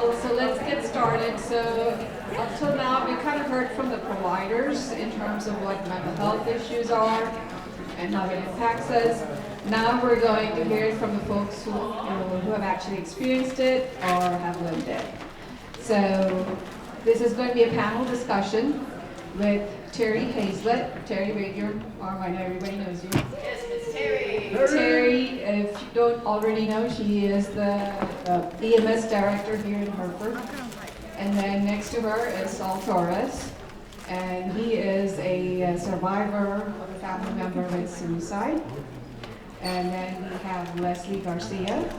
Well, so let's get started. So up till now, we kind of heard from the providers in terms of what mental health issues are and how it impacts us. Now we're going to hear from the folks who have actually experienced it or have lived it. So this is going to be a panel discussion with Terry Hazlett. Terry, raise your arm. I know everybody knows you. Yes, Miss Terry. Terry, if you don't already know, she is the EMS director here in Hereford. And then next to her is Saul Torres, and he is a survivor of a family member with suicide. And then we have Leslie Garcia,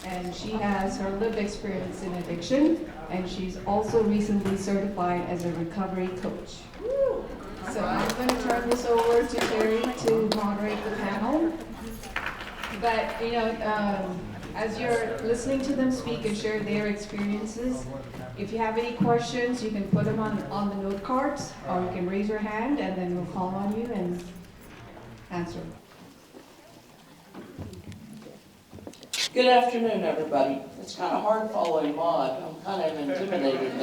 and she has her lived experience in addiction, and she's also recently certified as a recovery coach. So I'm going to turn this over to Terry to moderate the panel. But, as you're listening to them speak and share their experiences, if you have any questions, you can put them on the note cards, or you can raise your hand, and then we'll call on you and answer. Good afternoon, everybody. It's kind of hard following Maud. I'm kind of intimidated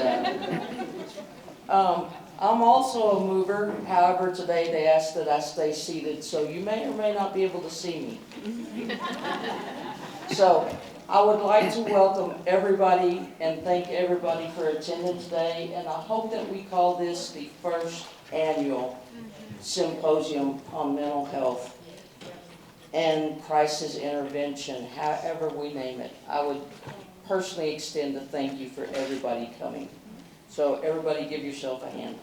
now. I'm also a mover. However, today they asked that I stay seated, so you may or may not be able to see me. So I would like to welcome everybody and thank everybody for attending today, and I hope that we call this the first annual Symposium on Mental Health and Crisis Intervention, however we name it. I would personally extend a thank you for everybody coming. So everybody give yourself a hand.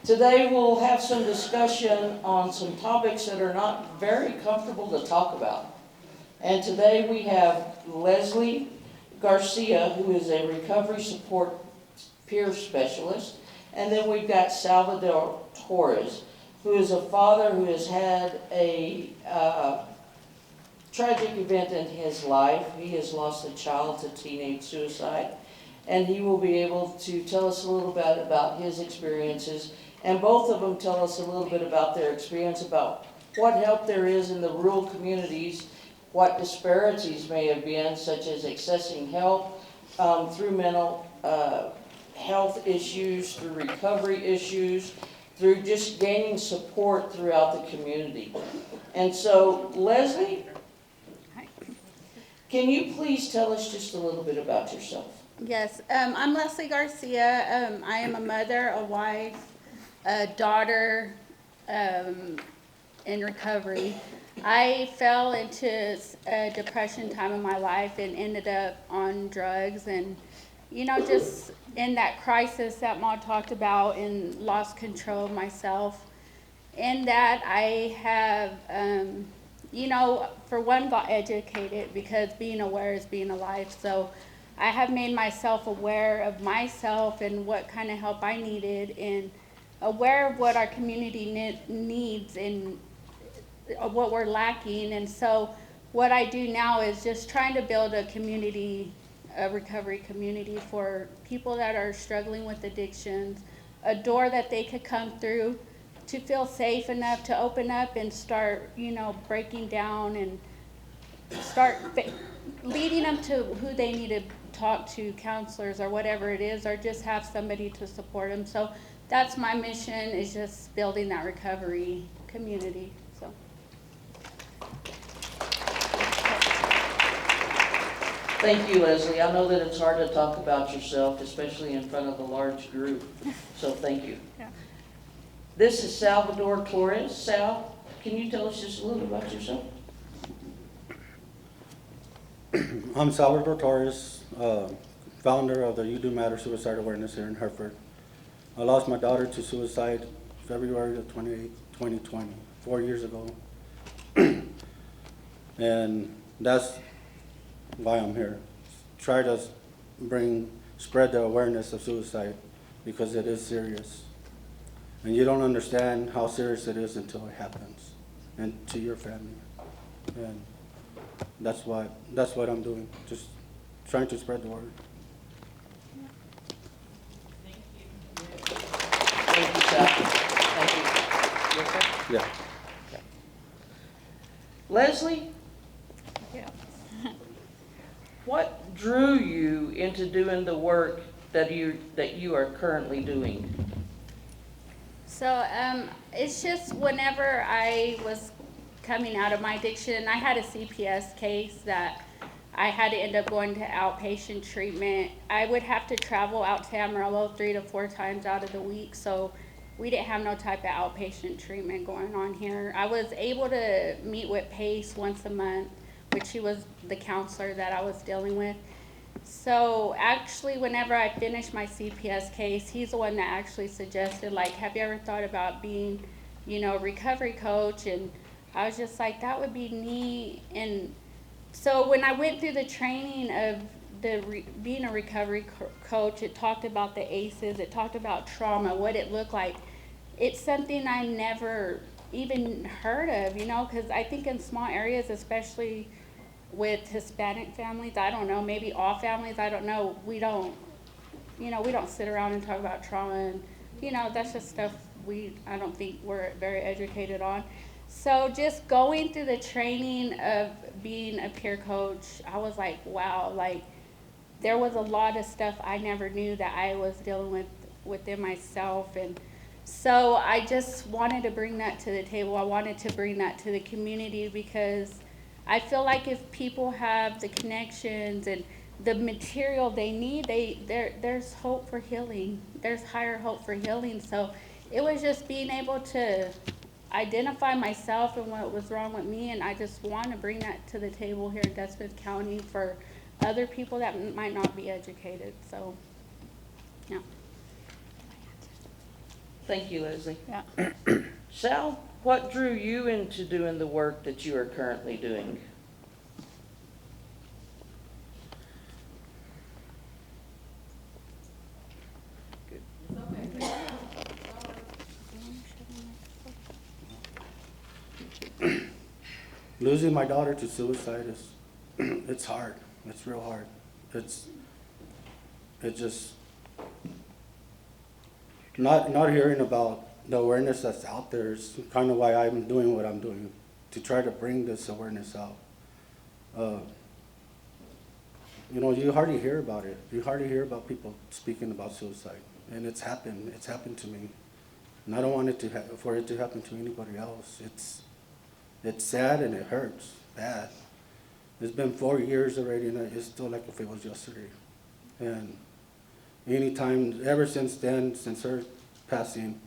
Today we'll have some discussion on some topics that are not very comfortable to talk about. And today we have Leslie Garcia, who is a recovery support peer specialist. And then we've got Salvador Torres, who is a father who has had a tragic event in his life. He has lost a child to teenage suicide, and he will be able to tell us a little bit about his experiences, and both of them tell us a little bit about their experience, about what help there is in the rural communities, what disparities may have been, such as accessing help through mental health issues, through recovery issues, through just gaining support throughout the community. And so, Leslie, can you please tell us just a little bit about yourself? Yes, I'm Leslie Garcia. I am a mother, a wife, a daughter in recovery. I fell into a depression time in my life and ended up on drugs, and just in that crisis that Ma talked about, and lost control of myself. In that, I have for one, got educated, because being aware is being alive. So I have made myself aware of myself and what kind of help I needed, and aware of what our community needs and what we're lacking. And so what I do now is just trying to build a community, a recovery community for people that are struggling with addictions, a door that they could come through to feel safe enough to open up and start, breaking down, and start leading them to who they need to talk to, counselors or whatever it is, or just have somebody to support them. So that's my mission, is just building that recovery community. So. Thank you, Leslie. I know that it's hard to talk about yourself, especially in front of a large group, so thank you. Yeah. This is Salvador Torres. Sal, can you tell us just a little about yourself? I'm Salvador Torres, founder of the You Do Matter Suicide Awareness here in Hereford. I lost my daughter to suicide February of 2020, 4 years ago. And that's why I'm here. Try to spread the awareness of suicide, because it is serious. And you don't understand how serious it is until it happens, and to your family. And that's what I'm doing, just trying to spread the word. Thank you, Sal. Thank you. You okay? Yeah. Leslie, Yeah. What drew you into doing the work that you are currently doing? So it's just whenever I was coming out of my addiction, I had a CPS case that I had to end up going to outpatient treatment. I would have to travel out to Amarillo 3 to 4 times out of the week, so we didn't have no type of outpatient treatment going on here. I was able to meet with Pace once a month, which she was the counselor that I was dealing with. So actually, whenever I finished my CPS case, he's the one that actually suggested, like, have you ever thought about being, a recovery coach? And I was just like, that would be neat. And so when I went through the training of being a recovery coach, it talked about the ACEs, it talked about trauma, what it looked like. It's something I never even heard of, because I think in small areas, especially with Hispanic families, I don't know, maybe all families, I don't know, we don't sit around and talk about trauma, and, that's just stuff I don't think we're very educated on. So just going through the training of being a peer coach, I was like, wow, like, there was a lot of stuff I never knew that I was dealing with within myself. And so I just wanted to bring that to the table. I wanted to bring that to the community, because I feel like if people have the connections and the material they need, there's hope for healing. There's higher hope for healing. So it was just being able to identify myself and what was wrong with me, and I just want to bring that to the table here in Desmond County for other people that might not be educated. So, yeah. Thank you, Leslie. Yeah. Sal, what drew you into doing the work that you are currently doing? Losing my daughter to suicide is, it's hard. It's real hard. It's just not hearing about the awareness that's out there is kind of why I'm doing what I'm doing, to try to bring this awareness out. You hardly hear about it. You hardly hear about people speaking about suicide, and it's happened. It's happened to me, and I don't want it for it to happen to anybody else. It's sad and it hurts bad. It's been 4 years already, and it's still like if it was yesterday. And anytime, ever since then, since her passing,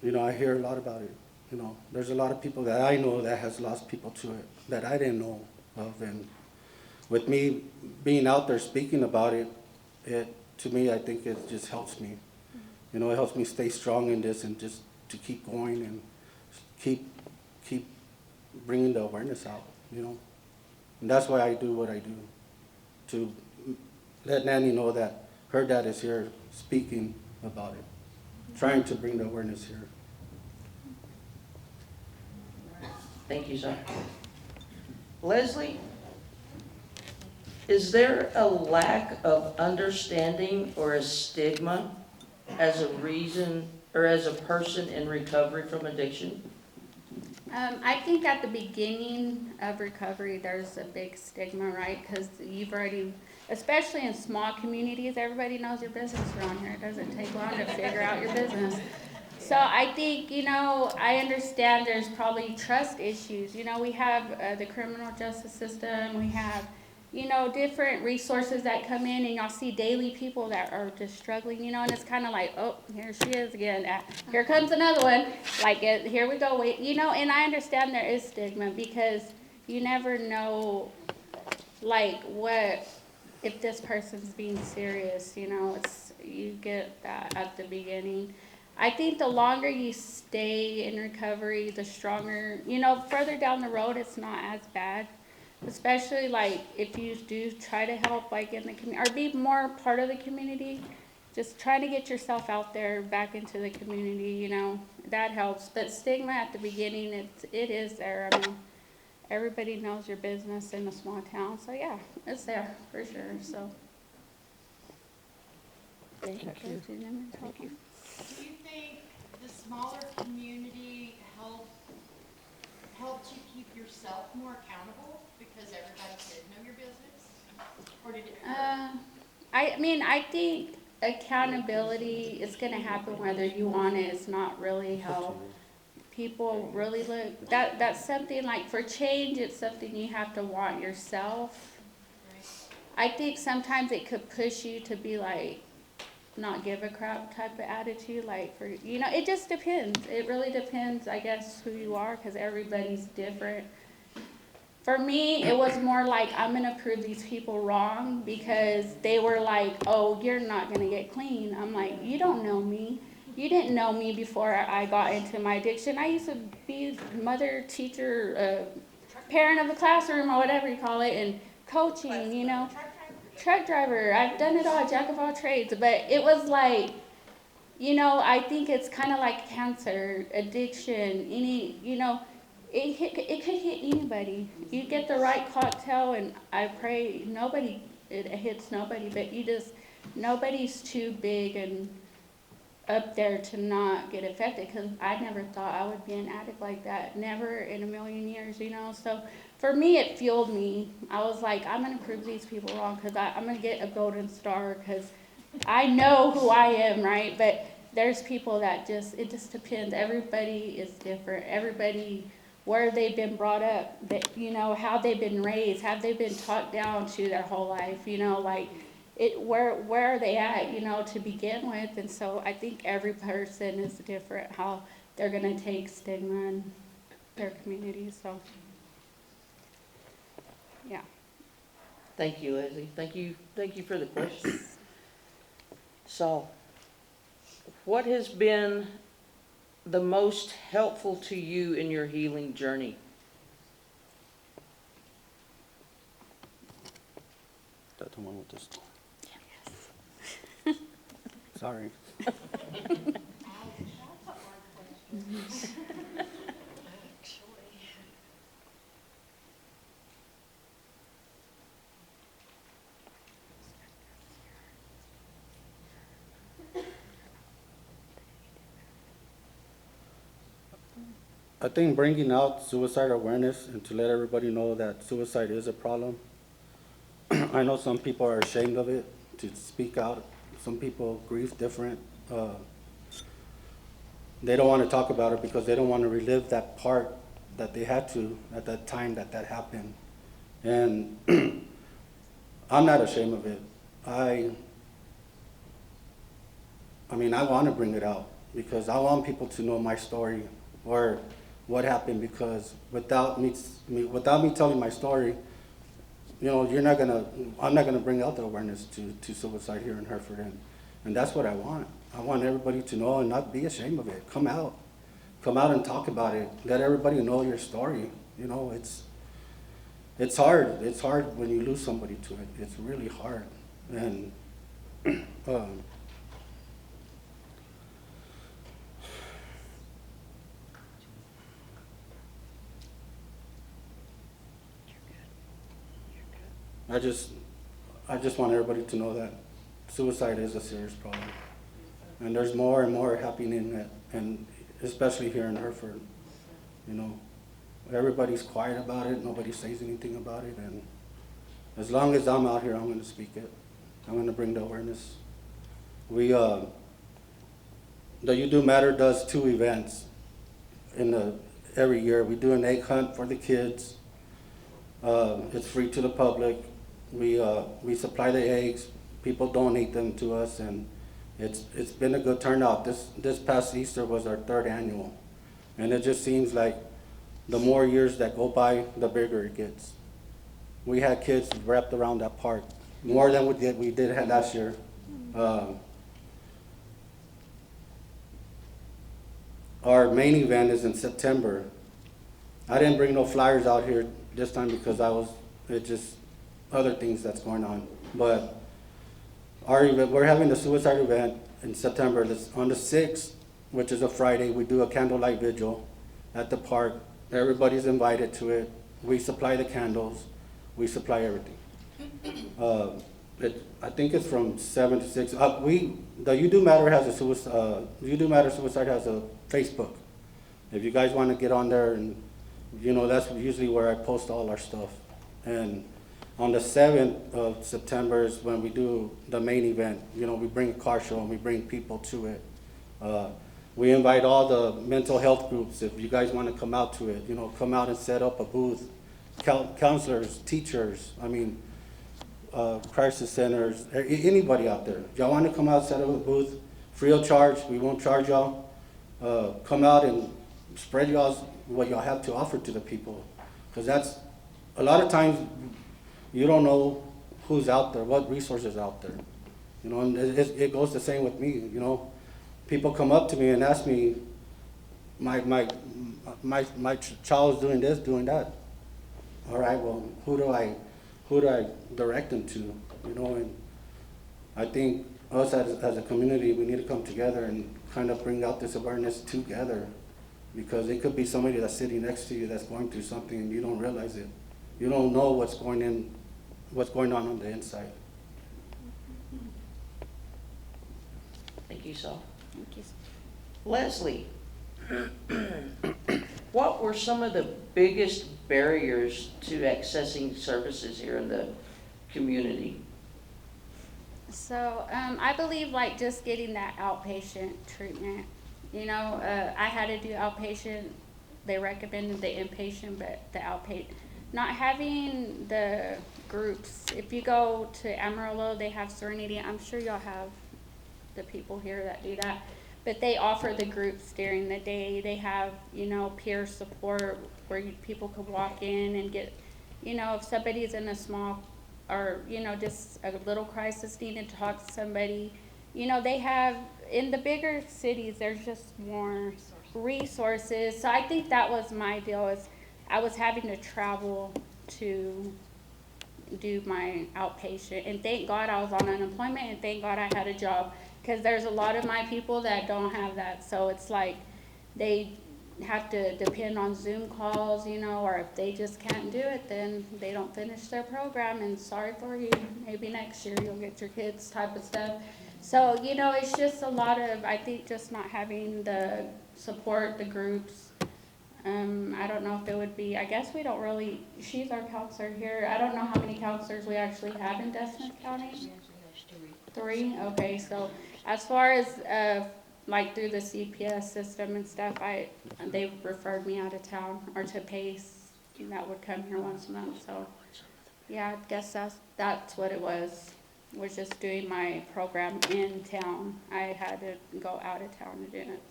I hear a lot about it. There's a lot of people that I know that has lost people to it that I didn't know of. And with me being out there speaking about it, to me, I think it just helps me. It helps me stay strong in this and just to keep going and keep bringing the awareness out, And that's why I do what I do, to let Nanny know that her dad is here speaking about it, trying to bring the awareness here. Thank you, sir. Leslie, is there a lack of understanding or a stigma as a reason or as a person in recovery from addiction? I think at the beginning of recovery, there's a big stigma, right? Because you've already, especially in small communities, everybody knows your business around here. It doesn't take long to figure out your business. So I think, I understand there's probably trust issues. We have the criminal justice system. We have, different resources that come in, and y'all see daily people that are just struggling, and it's kind of like, oh, here she is again. Here comes another one. Like, here we go. Wait, and I understand there is stigma, because you never know, like, what, if this person's being serious, you get that at the beginning. I think the longer you stay in recovery, the stronger, further down the road, it's not as bad. Especially like if you do try to help like in the community or be more part of the community, just trying to get yourself out there back into the community, that helps. But stigma at the beginning, it is there. I mean, everybody knows your business in a small town, so yeah, it's there for sure. So Thank you. Thank you. Do you think the smaller community helped you keep yourself more accountable? Because everybody said, know your business? Or did it I mean, I think accountability is gonna happen whether you want it. It's not really how people really look. That's something like for change, it's something you have to want yourself. I think sometimes it could push you to be like, not give a crap type of attitude, like for, you know, it just depends. It really depends, I guess, who you are, because everybody's different. For me, it was more like, I'm gonna prove these people wrong, because they were like, oh, you're not gonna get clean. I'm like, you don't know me. You didn't know me before I got into my addiction. I used to be mother, teacher, parent of the classroom, or whatever you call it, and coaching, you know. Truck driver, I've done it all, jack of all trades, but it was like, you know, I think it's kind of like cancer, addiction, any, you know, it could hit anybody. You get the right cocktail, and I pray it hits nobody, but nobody's too big and up there to not get affected, because I never thought I would be an addict like that, never in a million years, you know. So for me, it fueled me. I was like, I'm gonna prove these people wrong, because I'm gonna get a golden star, because I know who I am, right? But there's people that it just depends. Everybody is different. Everybody, where they've been brought up, that, you know, how they've been raised, have they been talked down to their whole life, you know, like, where are they at, you know, to begin with. And so I think every person is different, how they're gonna take stigma in their community, so, yeah. Thank you, Leslie. Thank you for the question. So, what has been the most helpful to you in your healing journey? That's the one with the store. Sorry. I think bringing out suicide awareness and to let everybody know that suicide is a problem. I know some people are ashamed of it, to speak out. Some people grieve different. They don't want to talk about it because they don't want to relive that part that they had to at that time that happened. And I'm not ashamed of it. I mean, I want to bring it out because I want people to know my story or what happened, because without me telling my story, you know, I'm not gonna bring out the awareness to suicide here in Hereford, and that's what I want. I want everybody to know and not be ashamed of it. Come out and talk about it. Let everybody know your story. You know, it's hard. It's hard when you lose somebody to it. It's really hard, and I just want everybody to know that suicide is a serious problem, and there's more and more happening, and especially here in Hereford. You know, everybody's quiet about it. Nobody says anything about it, and as long as I'm out here, I'm going to speak it. I'm going to bring the awareness. The You Do Matter does 2 events every year. We do an egg hunt for the kids. It's free to the public. We supply the eggs. People donate them to us, and it's been a good turnout. This past Easter was our 3rd annual, and it just seems like the more years that go by, the bigger it gets. We had kids wrapped around that park more than we did last year. Our main event is in September. I didn't bring no flyers out here this time because it's just other things that's going on. But our event, we're having the suicide event in September. On the 6th, which is a Friday, we do a candlelight vigil at the park. Everybody's invited to it. We supply the candles. We supply everything. I think it's from 7 to 6. The You Do Matter has a You Do Matter Suicide has a Facebook. If you guys want to get on there, and you know, that's usually where I post all our stuff. And on the 7th of September is when we do the main event. You know, we bring a car show and we bring people to it. We invite all the mental health groups, if you guys want to come out to it, you know, come out and set up a booth. Counselors, teachers, I mean, crisis centers, anybody out there. If y'all want to come out, set up a booth, free of charge, we won't charge y'all. Come out and spread what y'all have to offer to the people. Because that's, a lot of times, you don't know who's out there, what resources out there. You know, and it goes the same with me, you know. People come up to me and ask me, my child's doing this, doing that. All right, well, who do I direct them to, you know? And I think us as a community, we need to come together and kind of bring out this awareness together, because it could be somebody that's sitting next to you that's going through something and you don't realize it. You don't know what's going on the inside. Thank you, Sal. Thank you. Leslie, what were some of the biggest barriers to accessing services here in the community? So I believe like just getting that outpatient treatment. You know, I had to do outpatient. They recommended the inpatient, but the outpatient. Not having the groups. If you go to Amarillo, they have Serenity. I'm sure y'all have the people here that do that. But they offer the groups during the day. They have, you know, peer support where people could walk in and get, you know, if somebody's in a small or, you know, just a little crisis, needing to talk to somebody. You know, they have, in the bigger cities, there's just more resources. So I think that was my deal, is I was having to travel to do my outpatient. And thank God I was on unemployment, and thank God I had a job. Because there's a lot of my people that don't have that. So it's like they have to depend on Zoom calls, you know, or if they just can't do it, then they don't finish their program, and sorry for you, maybe next year you'll get your kids type of stuff. So, you know, it's just a lot of, I think, just not having the support, the groups. I don't know if it would be, I guess we don't really, she's our counselor here. I don't know how many counselors we actually have in Desmond County. Three? Okay, so as far as like through the CPS system and stuff, they referred me out of town, or to PACE, that would come here once a month. So yeah, I guess that's what it was just doing my program in town. I had to go out of town to do it.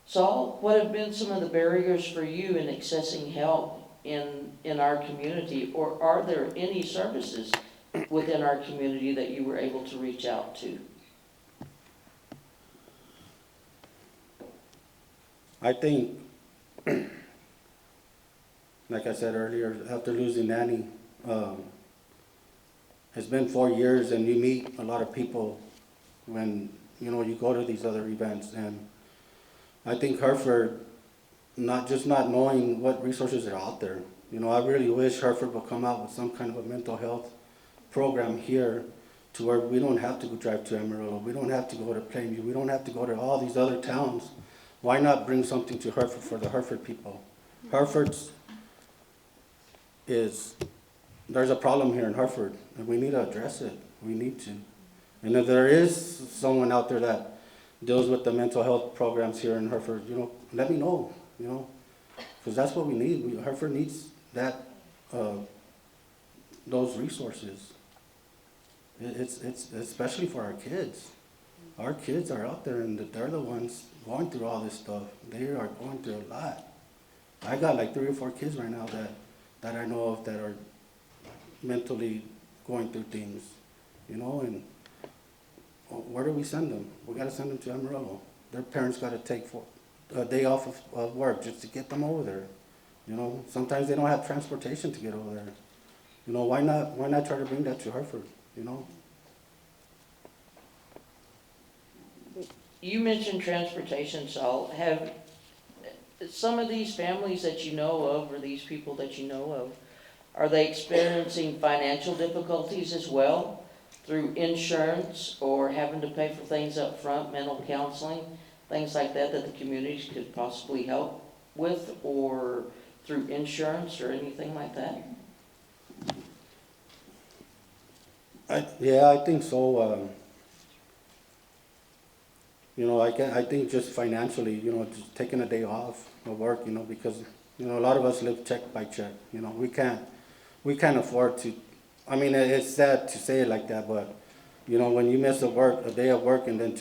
Saul, what have been some of the barriers for you in accessing help in our community, or are there any services within our community that you were able to reach out to? I think, like I said earlier, after losing Nanny, it's been 4 years, and you meet a lot of people when, you know, you go to these other events. And I think Hereford, not knowing what resources are out there. You know, I really wish Hereford would come out with some kind of a mental health program here, to where we don't have to go drive to Amarillo, we don't have to go to Plainview, we don't have to go to all these other towns. Why not bring something to Hereford for the Hereford people? Hereford's there's a problem here in Hereford, and we need to address it. We need to. And if there is someone out there that deals with the mental health programs here in Hereford, you know, let me know, you know, because that's what we need. Hereford needs that, those resources. It's especially for our kids. Our kids are out there, and they're the ones going through all this stuff. They are going through a lot. I got like 3 or 4 kids right now that I know of that are mentally going through things, you know, and where do we send them? We got to send them to Amarillo. Their parents got to take a day off of work just to get them over there. You know, sometimes they don't have transportation to get over there. You know, why not try to bring that to Hereford, you know? You mentioned transportation, Saul. Have some of these families that you know of, or these people that you know of, are they experiencing financial difficulties as well through insurance, or having to pay for things up front, mental counseling, things like that the community could possibly help? with or through insurance or anything like that? Yeah, I think so. You know, I think just financially, you know, just taking a day off of work, you know, because, you know, a lot of us live check by check. You know, we can't afford to, I mean, it's sad to say it like that, but, you know, when you miss a day of work and then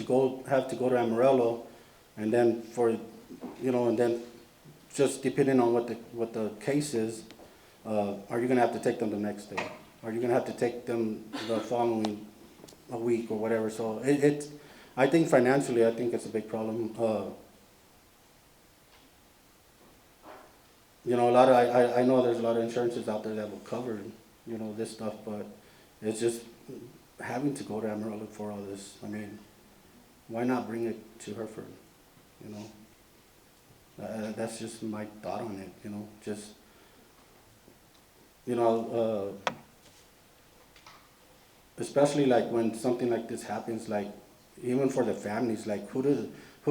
have to go to Amarillo, and then you know, and then just depending on what the case is, are you gonna have to take them the next day? Are you gonna have to take them the following a week or whatever? So I think financially, I think it's a big problem. You know, I know there's a lot of insurances out there that will cover, you know, this stuff, but it's just having to go to Amarillo for all this. I mean, why not bring it to Hereford, you know? That's just my thought on it, you know, just, you know, especially like when something like this happens, like even for the families, like who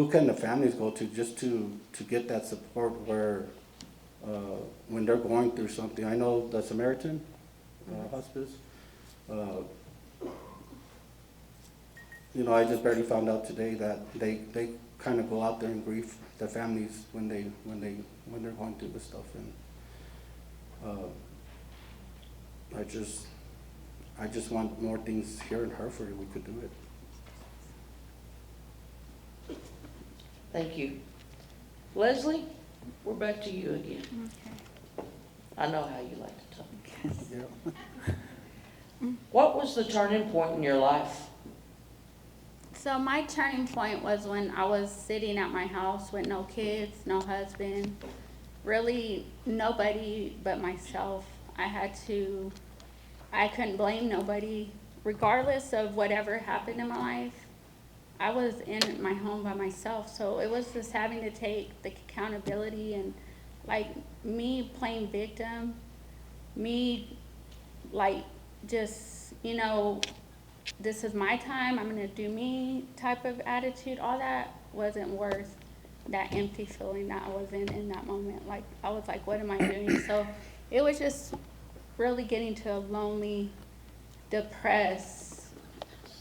can the families go to just to get that support where, when they're going through something? I know the Samaritan hospice, you know, I just barely found out today that they kind of go out there and grieve the families when they're going through this stuff, and I just want more things here in Hereford if we could do it. Thank you. Leslie, we're back to you again. Okay. I know how you like to talk. Yeah. What was the turning point in your life? So my turning point was when I was sitting at my house with no kids, no husband, really nobody but myself. I couldn't blame nobody, regardless of whatever happened in my life. I was in my home by myself, so it was just having to take the accountability and like me playing victim, me like just, you know, this is my time, I'm gonna do me type of attitude. All that wasn't worth that empty feeling that I was in that moment. Like I was like, what am I doing? So it was just really getting to a lonely, depressed,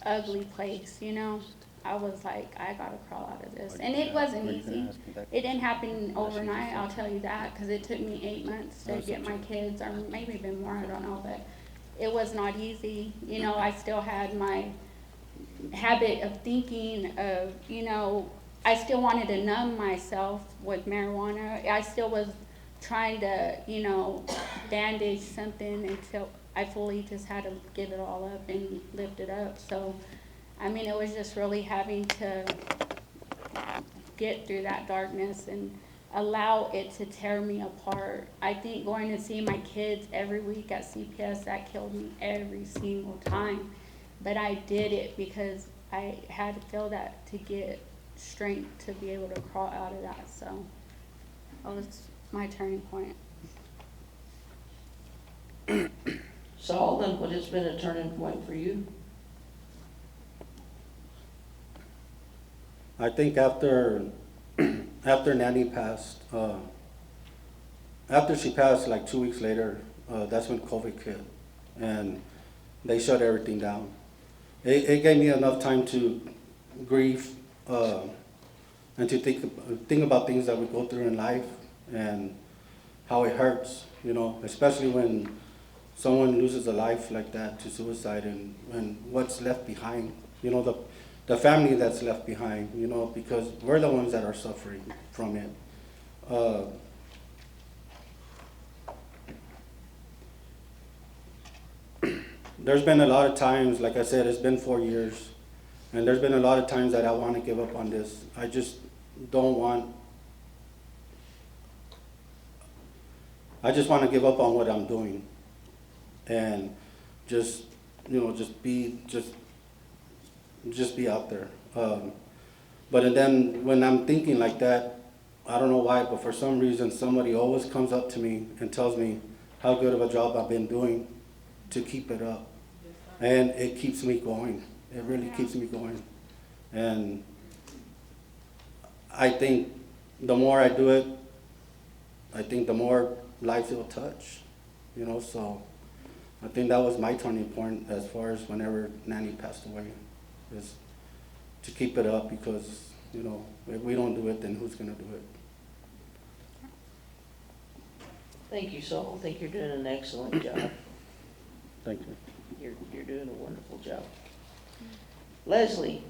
ugly place, you know. I was like, I gotta crawl out of this. And it wasn't easy. It didn't happen overnight, I'll tell you that, because it took me 8 months to get my kids, or maybe even more, I don't know, but it was not easy. You know, I still had my habit of thinking of, you know, I still wanted to numb myself with marijuana. I still was trying to, you know, bandage something until I fully just had to give it all up and lift it up. So, I mean, it was just really having to get through that darkness and allow it to tear me apart. I think going to see my kids every week at CPS, that killed me every single time. But I did it because I had to feel that to get strength to be able to crawl out of that. So that was my turning point. So Alden, what has been a turning point for you? I think after Nanny passed, after she passed, like 2 weeks later, that's when COVID hit, and they shut everything down. It gave me enough time to grieve and to think about things that we go through in life and how it hurts, you know, especially when someone loses a life like that to suicide, and what's left behind, you know, the family that's left behind, you know, because we're the ones that are suffering from it. There's been a lot of times, like I said, it's been 4 years, and there's been a lot of times that I want to give up on this. I just don't want, I just want to give up on what I'm doing and just, you know, just be out there. But then when I'm thinking like that, I don't know why, but for some reason somebody always comes up to me and tells me how good of a job I've been doing to keep it up. And it keeps me going. It really keeps me going. And I think the more I do it, I think the more lives it will touch, you know, so I think that was my turning point as far as whenever Nanny passed away, is to keep it up, because, you know, if we don't do it, then who's gonna do it? Thank you, Saul. I think you're doing an excellent job. Thank you. You're doing a wonderful job. Leslie,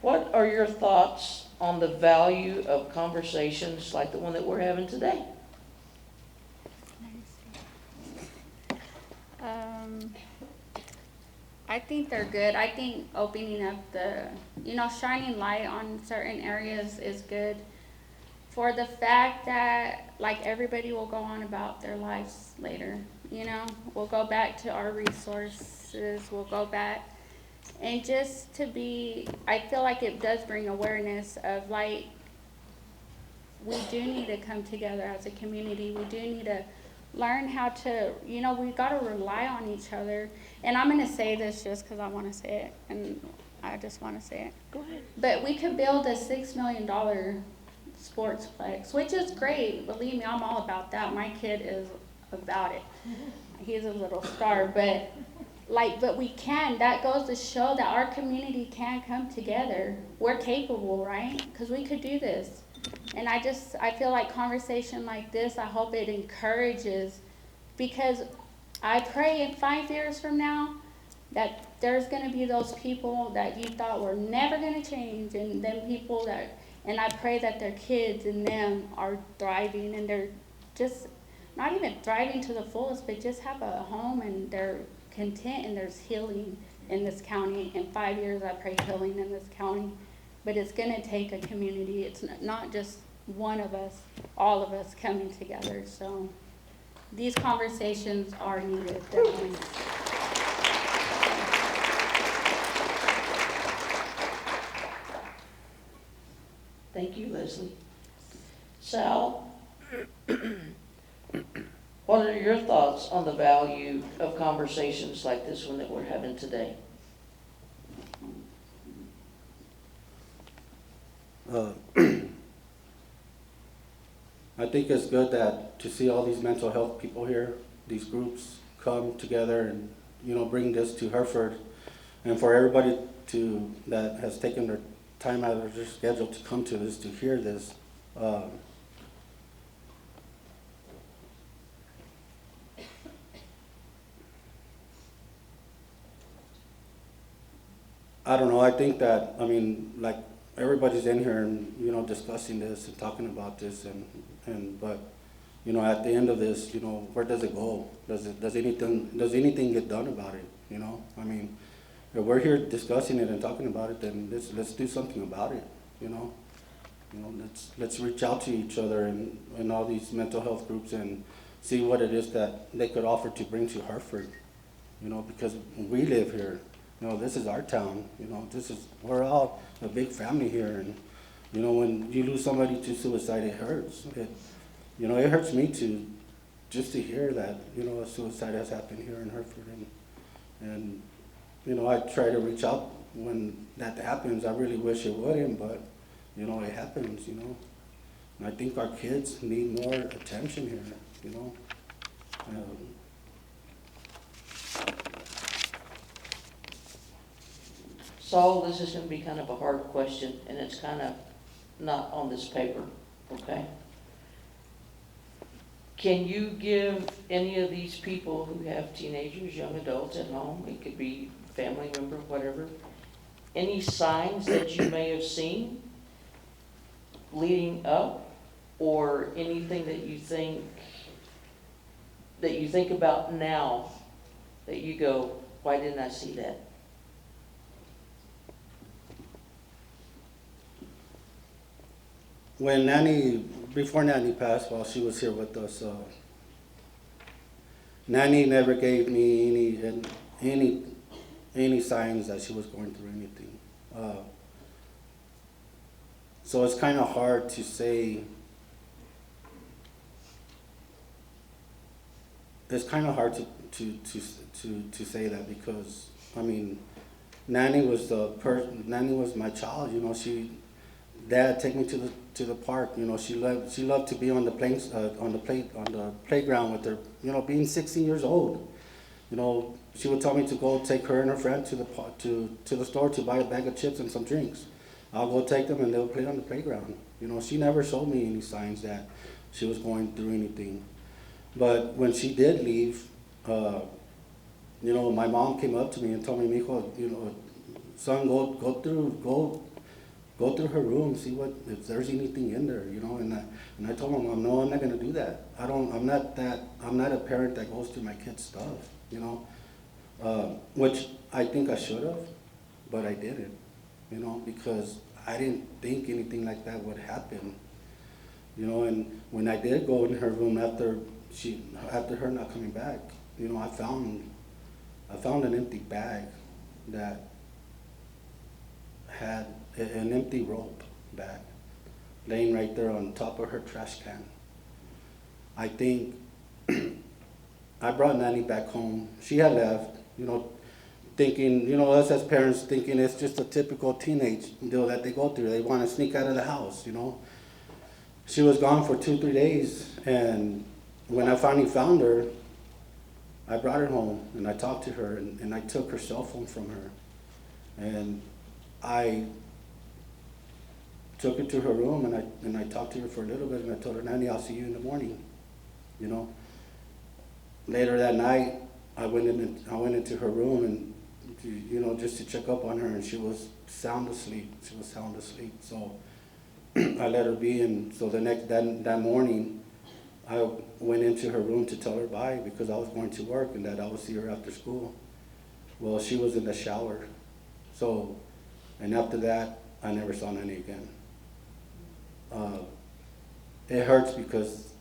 what are your thoughts on the value of conversations like the one that we're having today? I think they're good. I think opening up shining light on certain areas is good, for the fact that, like, everybody will go on about their lives later, you know? We'll go back to our resources, we'll go back, and just to be, I feel like it does bring awareness of, like, we do need to come together as a community. We do need to learn how to, we gotta rely on each other. And I'm gonna say this just because I wanna say it, and I just wanna say it. Go ahead. But we could build a $6 million sportsplex, which is great. Believe me, I'm all about that. My kid is about it. He's a little star, but we can. That goes to show that our community can come together. We're capable, right? Because we could do this. And I feel like conversation like this, I hope it encourages, because I pray in 5 years from now that there's going to be those people that you thought were never going to change, and then people and I pray that their kids and them are thriving, and they're just not even thriving to the fullest, but just have a home and they're content, and there's healing in this county. In 5 years, I pray healing in this county. But it's going to take a community. It's not just one of us, all of us coming together. So these conversations are needed, definitely. Thank you, Leslie. Sal, what are your thoughts on the value of conversations like this one that we're having today? I think it's good to see all these mental health people here, these groups come together and, bring this to Hereford, and for everybody that has taken their time out of their schedule to come to this, to hear this. I don't know, I think that, like, everybody's in here and, discussing this and talking about this, but, at the end of this, where does it go? Does anything get done about it, If we're here discussing it and talking about it, then let's do something about it, let's reach out to each other and all these mental health groups and see what it is that they could offer to bring to Hereford, because we live here. This is our town, we're all a big family here, and, when you lose somebody to suicide, it hurts. It hurts me just to hear that, a suicide has happened here in Hereford, and I try to reach out when that happens. I really wish it wouldn't, but, it happens, And I think our kids need more attention here, Saul, this is going to be kind of a hard question, and it's kind of not on this paper, okay? Can you give any of these people who have teenagers, young adults at home, it could be family member, whatever, any signs that you may have seen leading up, or anything that you think about now that you go, why didn't I see that? Before Nanny passed, while she was here with us, Nanny never gave me any signs that she was going through anything. So it's kind of hard to say. It's kind of hard to say that, because Nanny was my child. Dad, take me to the park. You know, she loved to be on the playground with her. You know, being 16 years old. You know, she would tell me to go take her and her friend to the store to buy a bag of chips and some drinks. I'll go take them and they'll play on the playground. You know, she never showed me any signs that she was going through anything. But when she did leave, you know, my mom came up to me and told me, "Mijo, you know, son, go through her room, see if there's anything in there," you know. And I told my mom, "No, I'm not gonna do that. I'm not a parent that goes through my kids' stuff, you know." Which I think I should have, but I didn't, you know, because I didn't think anything like that would happen, you know. And when I did go in her room after her not coming back, you know, I found an empty bag that had an empty rope bag laying right there on top of her trash can. I think I brought Nanny back home. She had left, you know, thinking, you know, us as parents thinking it's just a typical teenage deal that they go through. They want to sneak out of the house, you know. She was gone for 2-3 days, and when I finally found her, I brought her home and I talked to her, and I took her cell phone from her, and I took her to her room and I talked to her for a little bit, and I told her, "Nanny, I'll see you in the morning," you know. Later that night, I went into her room and, you know, just to check up on her, and she was sound asleep. So I let her be, and so that morning, I went into her room to tell her bye because I was going to work and that I would see her after school. Well, she was in the shower. So, and after that, I never saw Nanny again. It hurts because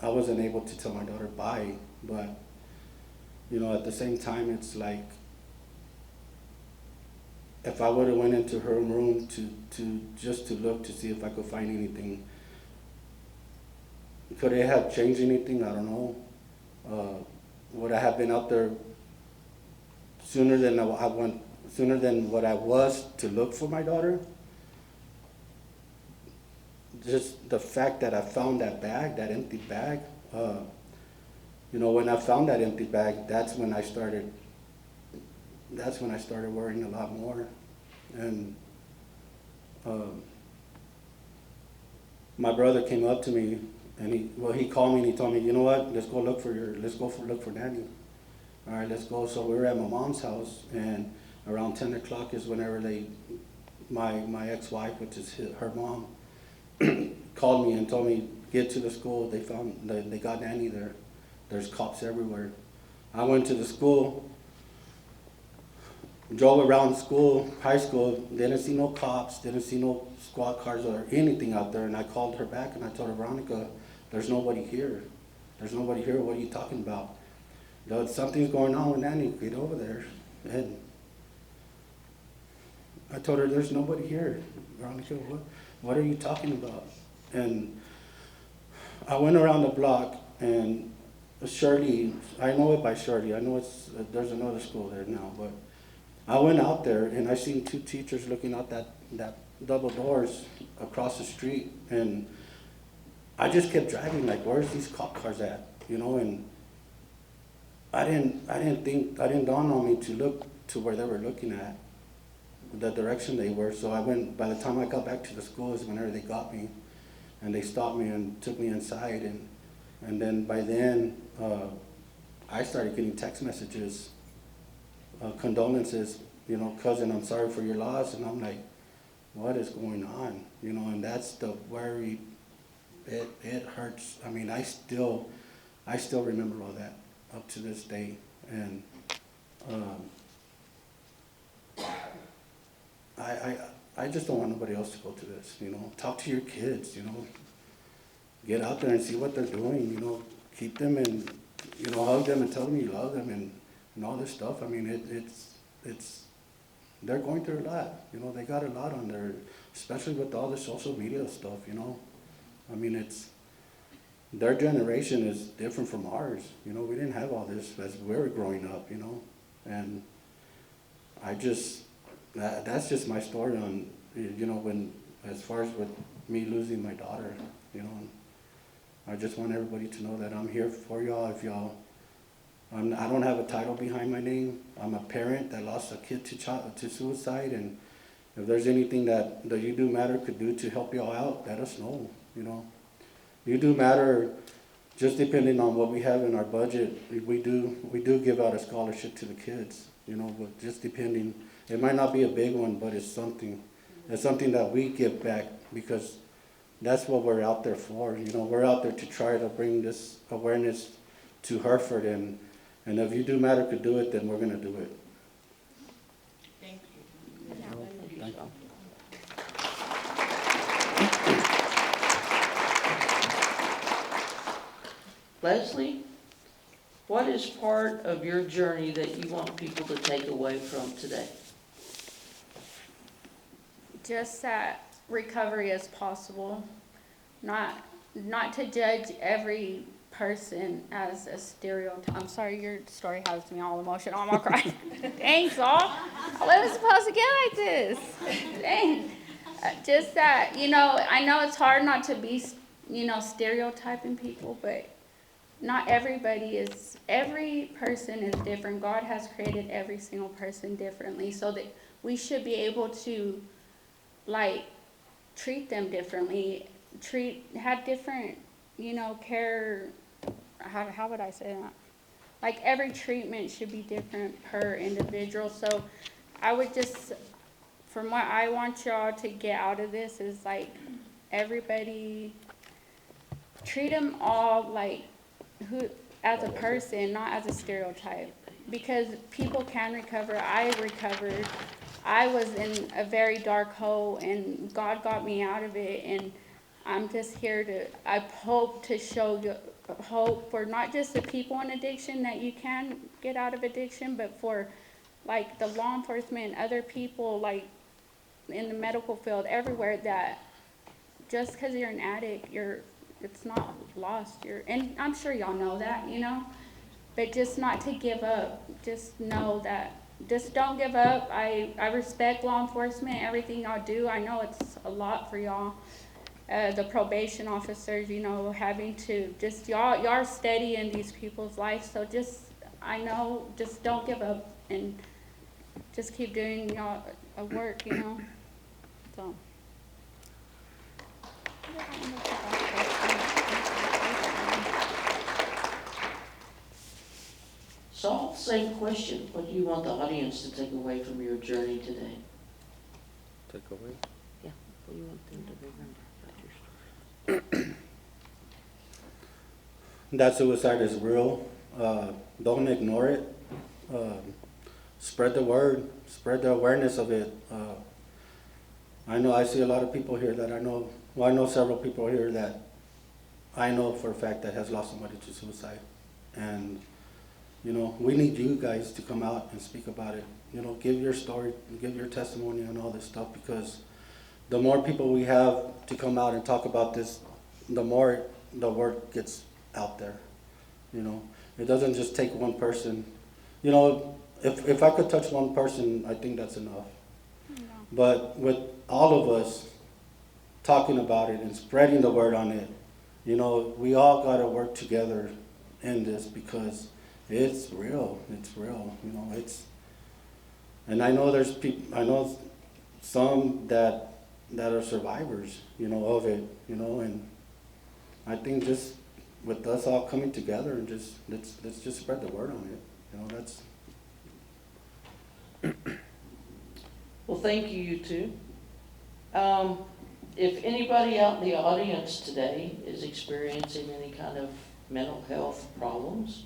I wasn't able to tell my daughter bye, but, you know, at the same time, it's like, if I would have went into her room just to look to see if I could find anything, could it have changed anything? I don't know. Would I have been out there sooner than what I was to look for my daughter? Just the fact that I found that bag, that empty bag, you know, when I found that empty bag, that's when I started worrying a lot more. And my brother came up to me and he called me and he told me, "You know what, let's go look for Nanny." All right, let's go. So we were at my mom's house, and around 10 o'clock is whenever my ex-wife, which is her mom, called me and told me, "Get to the school. They got Nanny there. There's cops everywhere." I went to the school, drove around school, high school, didn't see no cops, didn't see no squad cars or anything out there. And I called her back and I told her, "Veronica, there's nobody here. There's nobody here. What are you talking about? Something's going on with Nanny. Get over there." And I told her, "There's nobody here. Veronica, what are you talking about?" And I went around the block, and Shirley, I know it by Shirley. I know there's another school there now, but I went out there and I seen two teachers looking out that double doors across the street, and I just kept driving like, where's these cop cars at, you know? And I didn't dawn on me to look to where they were looking at, the direction they were. So by the time I got back to the school is whenever they got me, and they stopped me and took me inside, and then by then I started getting text messages, condolences, you know, "Cousin, I'm sorry for your loss." And I'm like, what is going on, you know? And that's the worry. It hurts. I mean, I still remember all that up to this day. And I just don't want nobody else to go through this, you know. Talk to your kids, you know. Get out there and see what they're doing, you know. Keep them and, you know, hug them and tell them you love them and all this stuff. I mean, they're going through a lot, you know. They got a lot on there, especially with all the social media stuff, you know. I mean, their generation is different from ours, you know. We didn't have all this as we were growing up, you know. And that's just my story on, you know, when as far as with me losing my daughter, you know, I just want everybody to know that I'm here for y'all. If y'all, I don't have a title behind my name. I'm a parent that lost a kid to suicide, and if there's anything that You Do Matter could do to help y'all out, let us know, you know. You Do Matter, just depending on what we have in our budget, we do give out a scholarship to the kids, you know, but just depending. It might not be a big one, but it's something. It's something that we give back, because that's what we're out there for. You know, we're out there to try to bring this awareness to Hereford, and if You Do Matter could do it, then we're gonna do it. Thank you. Thank you. Leslie, what is part of your journey that you want people to take away from today? Just that recovery is possible. Not to judge every person as a stereotype. I'm sorry, your story has me all emotional. I'm all crying. Dang, Saul. I wasn't supposed to get like this. Dang. Just that, you know, I know it's hard not to be, you know, stereotyping people, but not everybody is, every person is different. God has created every single person differently, so that we should be able to, like, treat them differently, have different, you know, care, how would I say that? Like, every treatment should be different per individual. So I would just, from what I want y'all to get out of this is, like, everybody, treat them all like who, as a person, not as a stereotype. Because people can recover. I recovered. I was in a very dark hole, and God got me out of it. And I'm just here to, I hope to show you hope for not just the people in addiction, that you can get out of addiction, but for, like, the law enforcement and other people, like, in the medical field, everywhere, that just because you're an addict, it's not lost. And I'm sure y'all know that, you know, but just not to give up. Just know that, just don't give up. I respect law enforcement, everything y'all do. I know it's a lot for y'all. The probation officers, you know, having to just, y'all are steady in these people's lives. So just, I know, just don't give up, and just keep doing y'all work, you know, so. Saul, same question. What do you want the audience to take away from your journey today? Take away. Yeah, what do you want them to remember about your story? That suicide is real. Don't ignore it. Spread the word. Spread the awareness of it. I know I see a lot of people here that I know. Well, I know several people here that I know for a fact that has lost somebody to suicide. And, you know, we need you guys to come out and speak about it. You know, give your story, give your testimony and all this stuff, because the more people we have to come out and talk about this, the more the word gets out there. You know, it doesn't just take one person. You know, if I could touch one person, I think that's enough. No. But with all of us talking about it and spreading the word on it, you know, we all got to work together in this, because it's real. It's real. You know, and I know there's people. I know some that are survivors, you know, of it. You know, and I think just with us all coming together and just let's just spread the word on it. You know, that's. Well, thank you, you two. If anybody out in the audience today is experiencing any kind of mental health problems,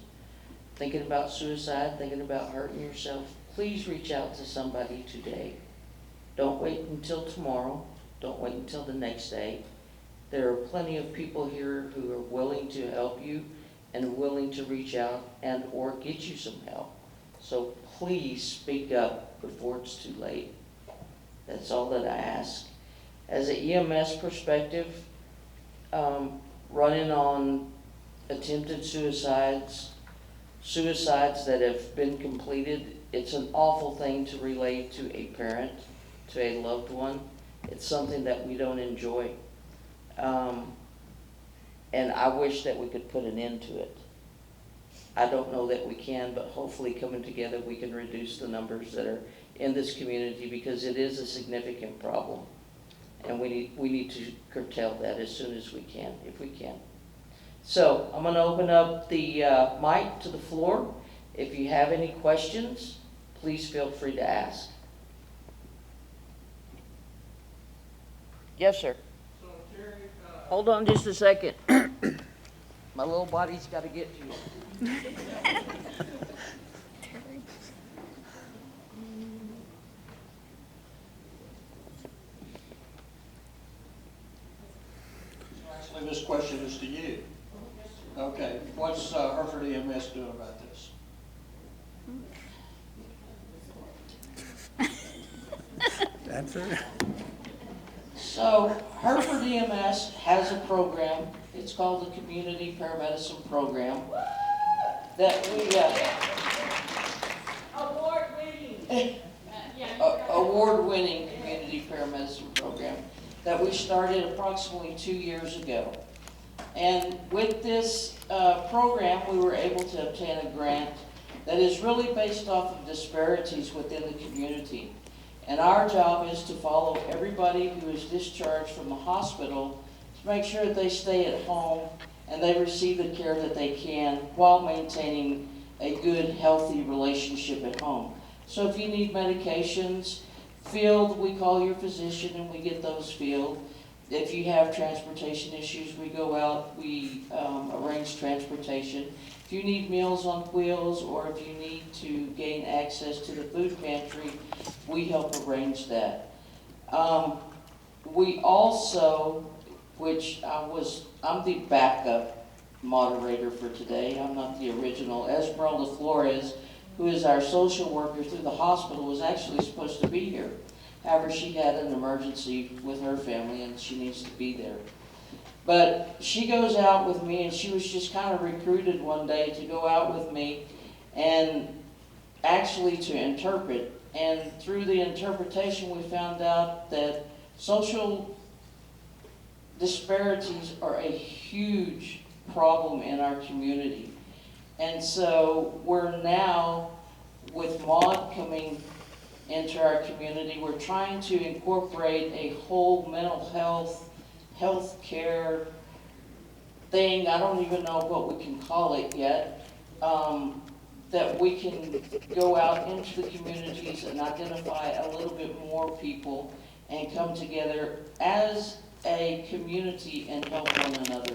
thinking about suicide, thinking about hurting yourself, please reach out to somebody today. Don't wait until tomorrow. Don't wait until the next day. There are plenty of people here who are willing to help you and willing to reach out and or get you some help. So please speak up before it's too late. That's all that I ask. As an EMS perspective, running on attempted suicides that have been completed, it's an awful thing to relate to a parent, to a loved one. It's something that we don't enjoy. And I wish that we could put an end to it. I don't know that we can, but hopefully coming together, we can reduce the numbers that are in this community, because it is a significant problem. And we need to curtail that as soon as we can, if we can. So I'm gonna open up the mic to the floor. If you have any questions, please feel free to ask. Yes, sir. So Terry, Hold on just a second. My little body's got to get to you. actually this question is to you. Okay, what's Hereford EMS doing about this? Answer? So Hereford EMS has a program. It's called the Community Paramedicine Program that we award-winning community paramedicine program that we started approximately 2 years ago. And with this program, we were able to obtain a grant that is really based off of disparities within the community. And our job is to follow everybody who is discharged from the hospital to make sure that they stay at home and they receive the care that they can while maintaining a good, healthy relationship at home. So if you need medications filled, we call your physician and we get those filled. If you have transportation issues, we go out, we arrange transportation. If you need Meals on Wheels, or if you need to gain access to the food pantry, we help arrange that. We also, I'm the backup moderator for today. I'm not the original. Esmeralda Florez, who is our social worker through the hospital, was actually supposed to be here. However, she had an emergency with her family and she needs to be there. But she goes out with me, and she was just kind of recruited one day to go out with me and actually to interpret. And through the interpretation, we found out that social disparities are a huge problem in our community. And so we're now, with MAUD coming into our community, we're trying to incorporate a whole mental health care thing. I don't even know what we can call it yet, that we can go out into the communities and identify a little bit more people and come together as a community and help one another.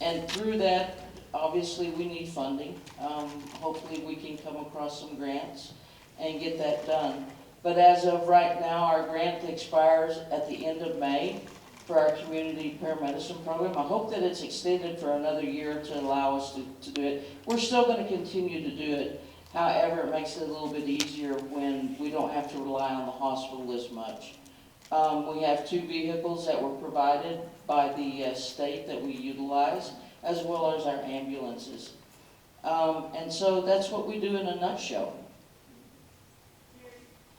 And through that, obviously we need funding. Hopefully we can come across some grants and get that done. But as of right now, our grant expires at the end of May for our community paramedicine program. I hope that it's extended for another year to allow us to do it. We're still going to continue to do it. However, it makes it a little bit easier when we don't have to rely on the hospital as much. We have 2 vehicles that were provided by the state that we utilize, as well as our ambulances. And so that's what we do in a nutshell.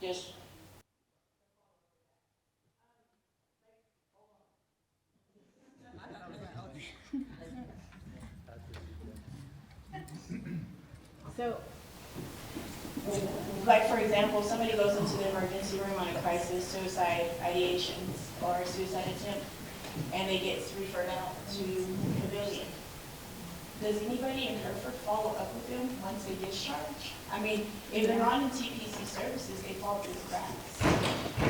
Yes. So, like for example, somebody goes into the emergency room on a crisis, suicide ideations, or a suicide attempt, and they get referred out to the pavilion. Does anybody in Hereford follow up with them once they discharge? I mean, if they're on in TPC services, they fall through the cracks.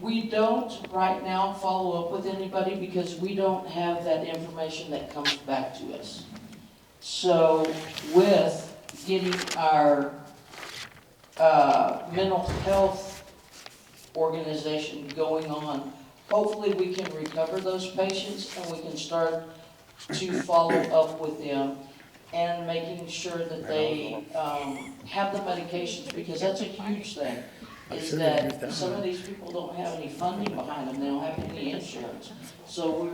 We don't right now follow up with anybody because we don't have that information that comes back to us. So with getting our mental health organization going on, hopefully we can recover those patients and we can start to follow up with them and making sure that they have the medications, because that's a huge thing. Is that some of these people don't have any funding behind them, they don't have any insurance. So we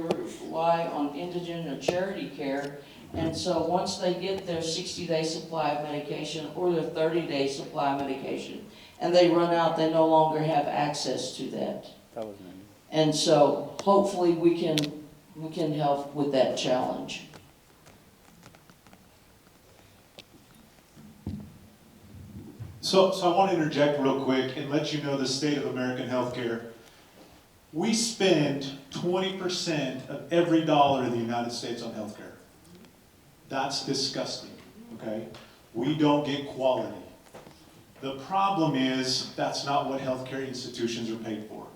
rely on indigent or charity care And so once they get their 60-day supply of medication or their 30-day supply of medication, and they run out, they no longer have access to that. That was me. And so hopefully we can help with that challenge. So I want to interject real quick and let you know the state of American healthcare. We spend 20% of every dollar in the United States on healthcare. That's disgusting, okay? We don't get quality. The problem is that's not what healthcare institutions are paid for.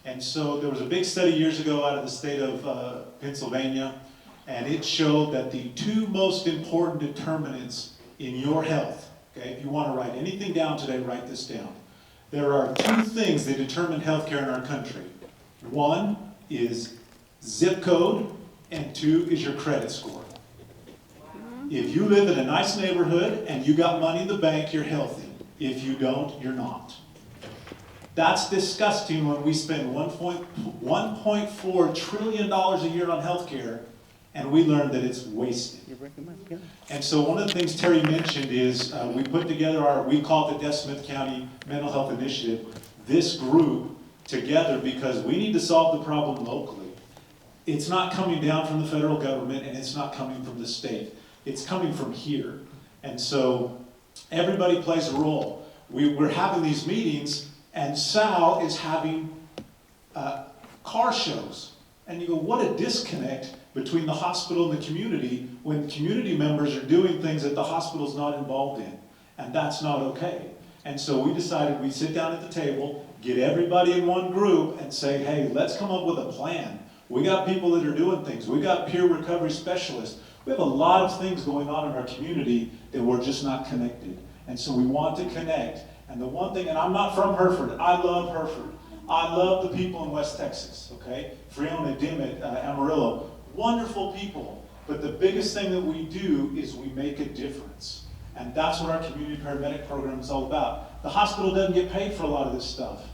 And so there was a big study years ago out of the state of Pennsylvania, and it showed that the two most important determinants in your health, okay, if you want to write anything down today, write this down. There are two things that determine healthcare in our country. One is zip code, and two is your credit score. If you live in a nice neighborhood and you got money in the bank, you're healthy. If you don't, you're not. That's disgusting when we spend $1.4 trillion a year on healthcare, and we learn that it's wasted. You're breaking my skin. And so one of the things Terry mentioned is we put together we call it the Des Smith County Mental Health Initiative, this group together because we need to solve the problem locally. It's not coming down from the federal government and it's not coming from the state. It's coming from here. And so everybody plays a role. We're having these meetings and Sal is having car shows. And you go, what a disconnect between the hospital and the community when community members are doing things that the hospital's not involved in. And that's not okay. And so we decided we'd sit down at the table, get everybody in one group and say, hey, let's come up with a plan. We got people that are doing things. We got peer recovery specialists. We have a lot of things going on in our community that we're just not connected. And so we want to connect. And the one thing, and I'm not from Hereford, I love Hereford. I love the people in West Texas, okay? Friona, Dimmitt, Amarillo, wonderful people. But the biggest thing that we do is we make a difference. And that's what our community paramedic program is all about. The hospital doesn't get paid for a lot of this stuff.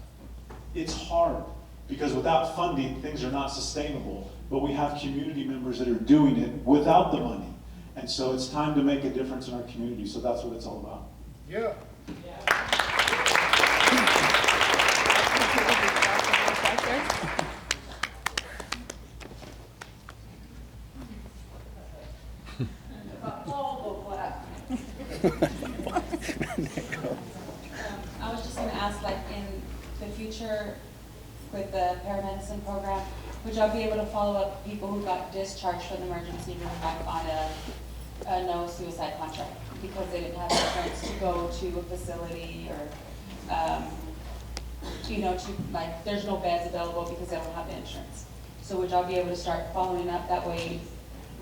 It's hard because without funding, things are not sustainable. But we have community members that are doing it without the money. And so it's time to make a difference in our community. So that's what it's all about. Yeah. I was just gonna ask, like, in the future with the paramedicine program, would y'all be able to follow up people who got discharged from the emergency room back on a no suicide contract because they didn't have insurance to go to a facility or, like, there's no beds available because they don't have the insurance. So would y'all be able to start following up? That way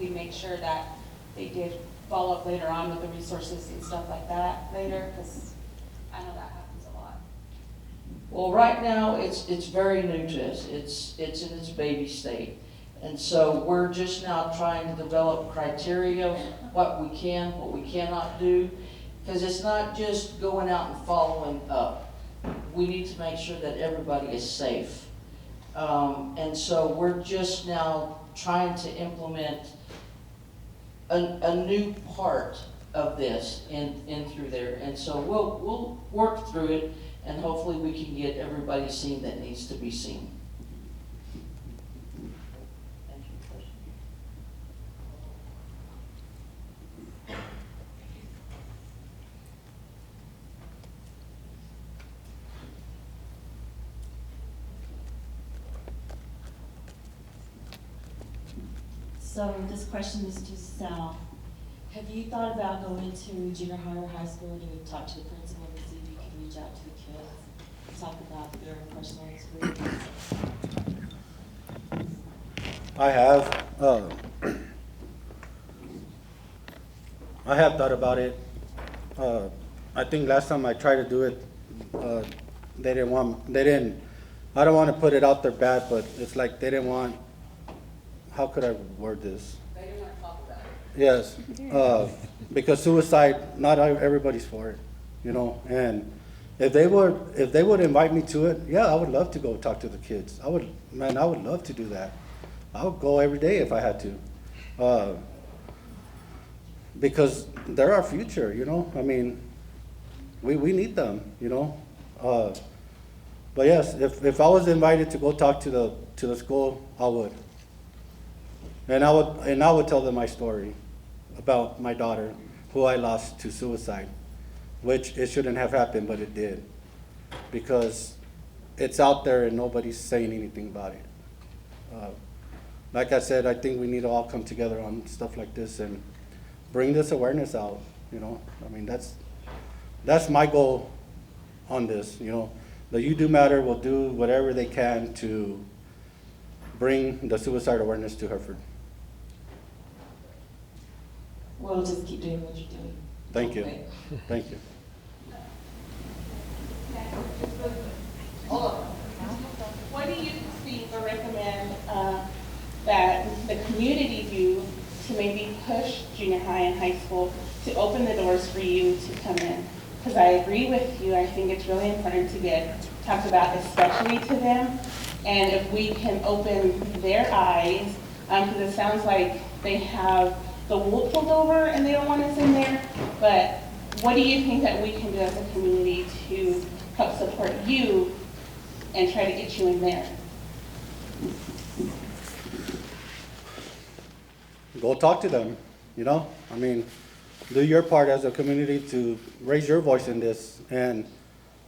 we make sure that they did follow up later on with the resources and stuff like that later, because I know that happens a lot. Well, right now, it's very new to us. It's in its baby state. And so we're just now trying to develop criteria, what we can, what we cannot do, because it's not just going out and following up. We need to make sure that everybody is safe. And so we're just now trying to implement a new part of this in through there. And so we'll work through it, and hopefully we can get everybody seen that needs to be seen. So this question is to Sal. Have you thought about going to junior high or high school to talk to the principal to see if you can reach out to the kids, talk about their personal experience? I have thought about it. I think last time I tried to do it, they didn't, I don't want to put it out there bad, but it's like they didn't want, how could I word this? They didn't want to talk about it. Yes, because suicide, not everybody's for it, you know. And if they would invite me to it, yeah, I would love to go talk to the kids. I would love to do that. I would go every day if I had to. because they're our future, you know? I mean, we need them, you know? But yes, if I was invited to go talk to the school, I would. And I would tell them my story about my daughter, who I lost to suicide, which it shouldn't have happened, but it did. Because it's out there and nobody's saying anything about it. Like I said, I think we need to all come together on stuff like this and bring this awareness out, you know? I mean, that's my goal on this, you know? The You Do Matter will do whatever they can to bring the suicide awareness to Hereford. Well, just keep doing what you're doing. Thank you. Okay. Thank you. What do you think or recommend that the community do to maybe push junior high and high school to open the doors for you to come in? Because I agree with you, I think it's really important to get talked about, especially to them. And if we can open their eyes, because it sounds like they have the wool pulled over and they don't want us in there. But what do you think that we can do as a community to help support you and try to get you in there? Go talk to them, you know? I mean, do your part as a community to raise your voice in this, and,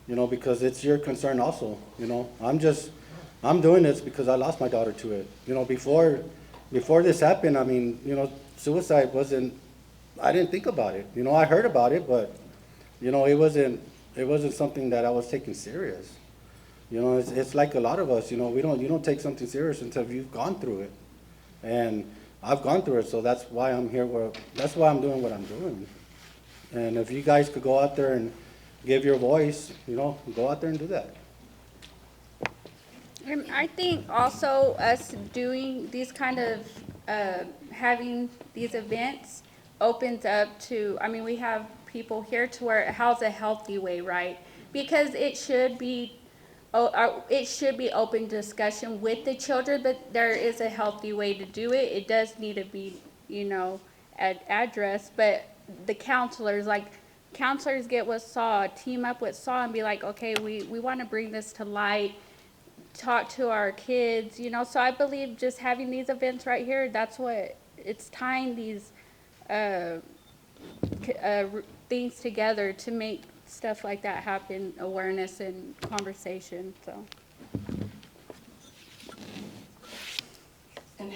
you know, because it's your concern also, you know? I'm doing this because I lost my daughter to it. You know, before this happened, I mean, you know, suicide I didn't think about it. You know, I heard about it, but, you know, it wasn't something that I was taking serious. You know, it's like a lot of us, you know, you don't take something serious until you've gone through it. And I've gone through it, so that's why I'm here, that's why I'm doing what I'm doing. And if you guys could go out there and give your voice, you know, go out there and do that. And I think also us doing these kind of, having these events opens up to, I mean, we have people here to where, how's a healthy way, right? Because it should be open discussion with the children, but there is a healthy way to do it. It does need to be, you know, addressed, but the counselors get with SAW, team up with SAW and be like, okay, we want to bring this to light, talk to our kids, you know. So I believe just having these events right here, that's what it's tying these things together to make stuff like that happen, awareness and conversation, so. And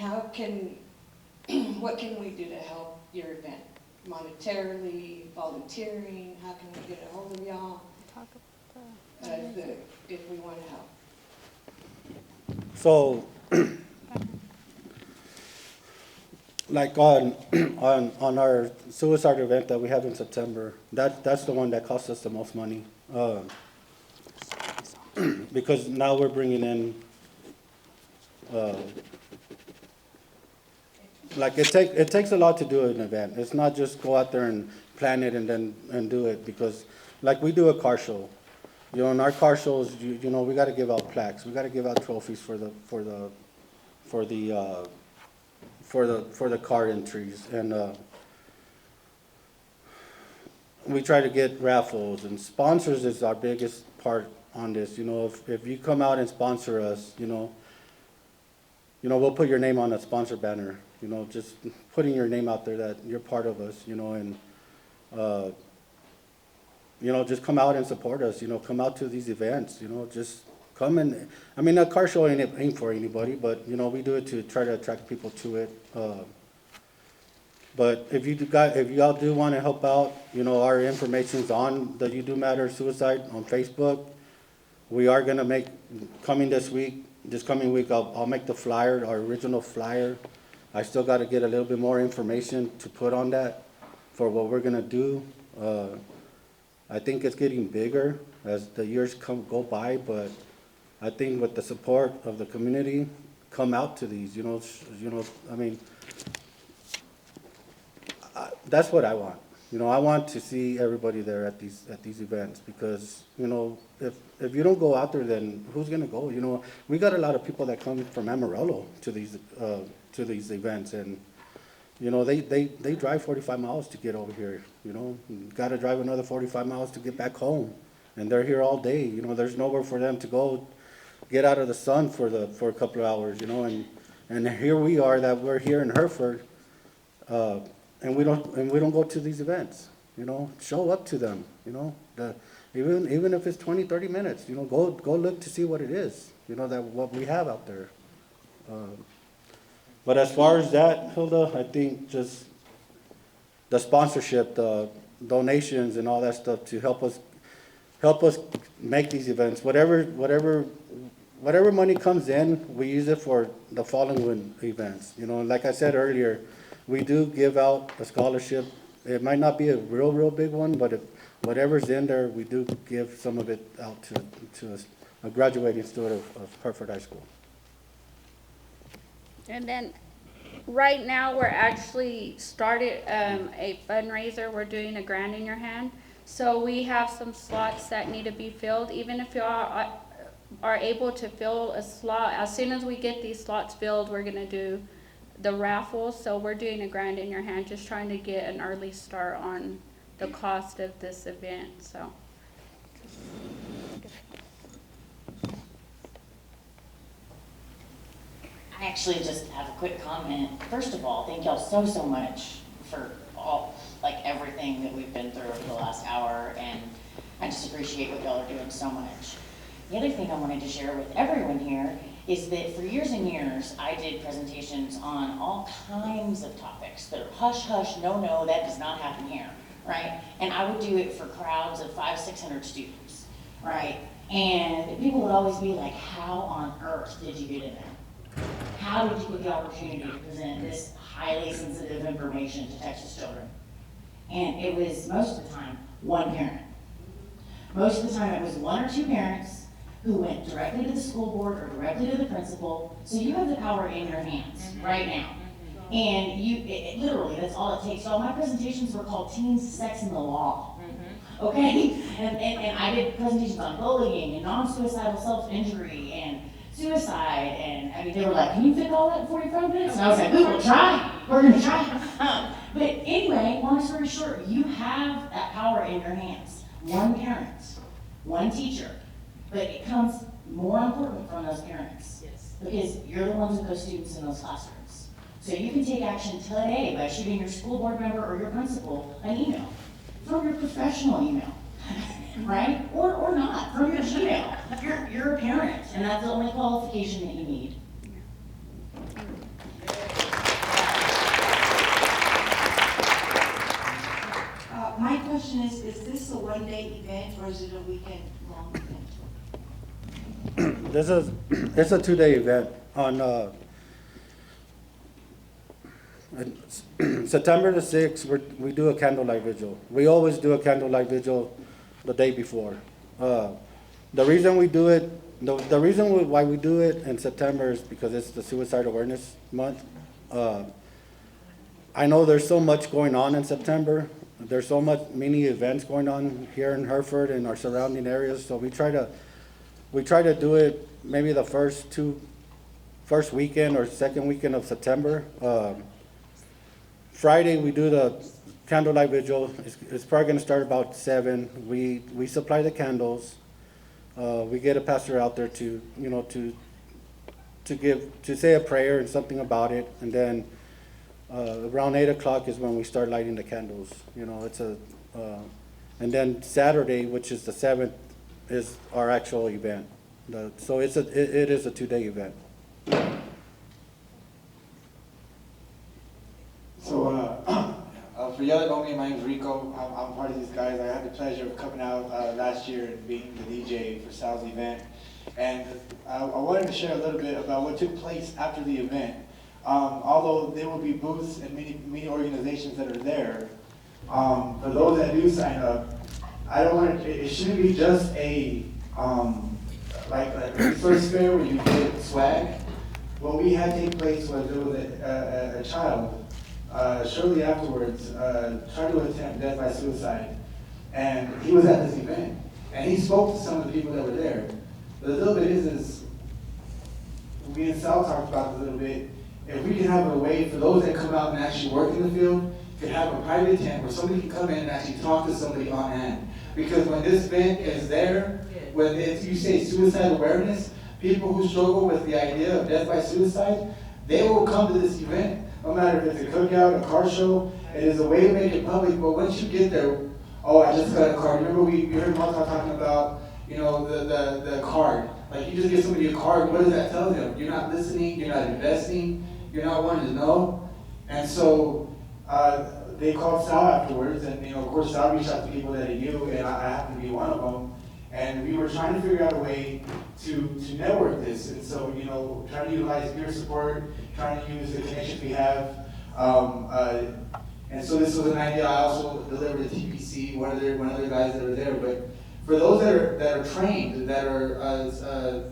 what can we do to help your event? Monetarily, volunteering, how can we get a hold of y'all Talk about if we want to help? So, like on our suicide event that we have in September, that's the one that costs us the most money. Because now we're bringing in, like it takes a lot to do an event. It's not just go out there and plan it and do it, because like we do a car show. You know, in our car shows, you know, we got to give out plaques. We got to give out trophies for the car entries, and we try to get raffles, and sponsors is our biggest part on this. You know, if you come out and sponsor us, you know, we'll put your name on a sponsor banner. You know, just putting your name out there that you're part of us. You know, and you know, just come out and support us. You know, come out to these events. You know, just come and, I mean, a car show ain't for anybody, but, you know, we do it to try to attract people to it. But if y'all do want to help out, you know, our information's on the You Do Matter Suicide on Facebook. We are going to make, this coming week, I'll make the flyer, our original flyer. I still got to get a little bit more information to put on that for what we're going to do. I think it's getting bigger as the years go by, but I think with the support of the community, come out to these, you know, I mean, that's what I want. You know, I want to see everybody there at these events, because, you know, if you don't go out there, then who's gonna go? You know, we got a lot of people that come from Amarillo to these events, and, You know, they drive 45 miles to get over here, you know, got to drive another 45 miles to get back home. And they're here all day, you know, there's nowhere for them to go get out of the sun for a couple of hours, you know, and here we are that we're here in Hereford, and we don't go to these events, you know, show up to them, you know, even if it's 20, 30 minutes, you know, go look to see what it is, you know, that what we have out there. But as far as that, Hilda, I think just the sponsorship, the donations and all that stuff to help us make these events. Whatever money comes in, we use it for the following events. You know, like I said earlier, we do give out a scholarship. It might not be a real big one, but if whatever's in there, we do give some of it out to a graduating student of Hereford High School. And then, right now, we're actually started a fundraiser. We're doing a Grand in Your Hand. So we have some slots that need to be filled. Even if you are able to fill a slot, as soon as we get these slots filled, we're gonna do the raffle. So we're doing a Grand in Your Hand, just trying to get an early start on the cost of this event, so. I actually just have a quick comment. First of all, thank y'all so much for all, like everything that we've been through over the last hour, and I just appreciate what y'all are doing so much. The other thing I wanted to share with everyone here is that for years and years, I did presentations on all kinds of topics that are hush, hush, no, that does not happen here, right? And I would do it for crowds of 500-600 students, right? And people would always be like, how on earth did you get in there? How did you get the opportunity to present this highly sensitive information to Texas children? And it was, most of the time, one parent. Most of the time, it was one or two parents who went directly to the school board or directly to the principal. So you have the power in your hands right now. And literally, that's all it takes. So all my presentations were called Teens, Sex, and the Law. Okay? And I did presentations on bullying and non-suicidal self-injury and suicide, and I mean, they were like, can you fit all that in 45 minutes? And I was like, we will try. We're going to try. But anyway, long story short, you have that power in your hands. One parent, one teacher. But it comes more important from those parents. Yes. Because you're the ones with those students in those classrooms. So you can take action today by shooting your school board member or your principal an email from your professional email. Right? Or not, from your Gmail. You're a parent, and that's the only qualification that you need. My question is this a one-day event, or is it a weekend-long event? It's a 2-day event. On September the 6th, we do a candlelight vigil. We always do a candlelight vigil the day before. The reason we do it, the reason why we do it in September is because it's the Suicide Awareness Month. I know there's so much going on in September. There's so many events going on here in Hereford and our surrounding areas. So we try to do it maybe the first weekend or second weekend of September. Friday we do the candlelight vigil. It's probably going to start about 7. We supply the candles. We get a pastor out there to say a prayer and something about it, and then around 8 o'clock is when we start lighting the candles. You know, and then Saturday, which is the 7th, is our actual event. So it is a 2-day event. So, for y'all that know me, my name's Rico. I'm part of these guys. I had the pleasure of coming out last year and being the DJ for Sal's event. And I wanted to share a little bit about what took place after the event. Although there will be booths and many organizations that are there, for those that do sign up, it shouldn't be just a resource fair where you get swag. What we had take place was there was a child shortly afterwards tried to attempt death by suicide, and he was at this event, and he spoke to some of the people that were there. But the little bit is me and Sal talked about it a little bit, if we can have a way for those that come out and actually work in the field, to have a private tent where somebody can come in and actually talk to somebody on hand. Because when this event is there, when you say suicide awareness, people who struggle with the idea of death by suicide, they will come to this event, no matter if it's a cookout, a car show. It is a way to make it public, but once you get there, oh, I just got a card. Remember we heard Martha talking about, you know, the card. Like you just give somebody a card, what does that tell them? You're not listening, you're not investing, you're not wanting to know. And so they called Sal afterwards, and you know, of course Sal reached out to people that he knew, and I happened to be one of them. And we were trying to figure out a way to network this. And so, you know, trying to utilize peer support, trying to use the connections we have. And so this was an idea I also delivered to TPC, one of the guys that are there. But for those that are trained, that are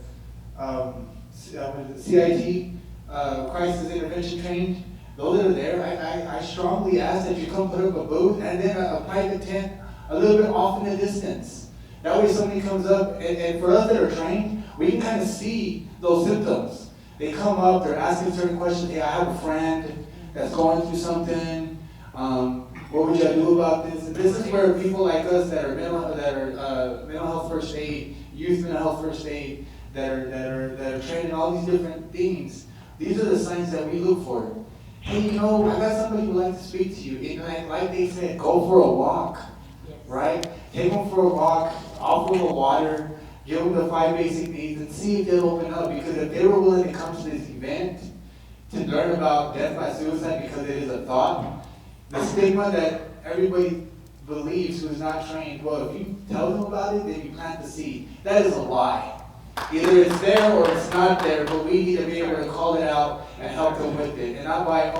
CIT, crisis intervention trained, those that are there, I strongly ask that you come put up a booth and then a private tent a little bit off in the distance. That way somebody comes up, and for us that are trained, we can kind of see those symptoms. They come up, they're asking certain questions. Hey, I have a friend that's going through something. What would you do about this? And this is where people like us that are mental health first aid, youth mental health first aid, that are trained in all these different things. These are the signs that we look for. Hey, you know, I got somebody who would like to speak to you. And like they said, go for a walk, right? Take them for a walk, offer them water, give them the 5 basic needs, and see if they'll open up. Because if they were willing to come to this event to learn about death by suicide because it is a thought, the stigma that everybody believes who is not trained, well, if you tell them about it, then you plant the seed. That is a lie. Either it's there or it's not there, but we need to be able to call it out and help them with it. And not by,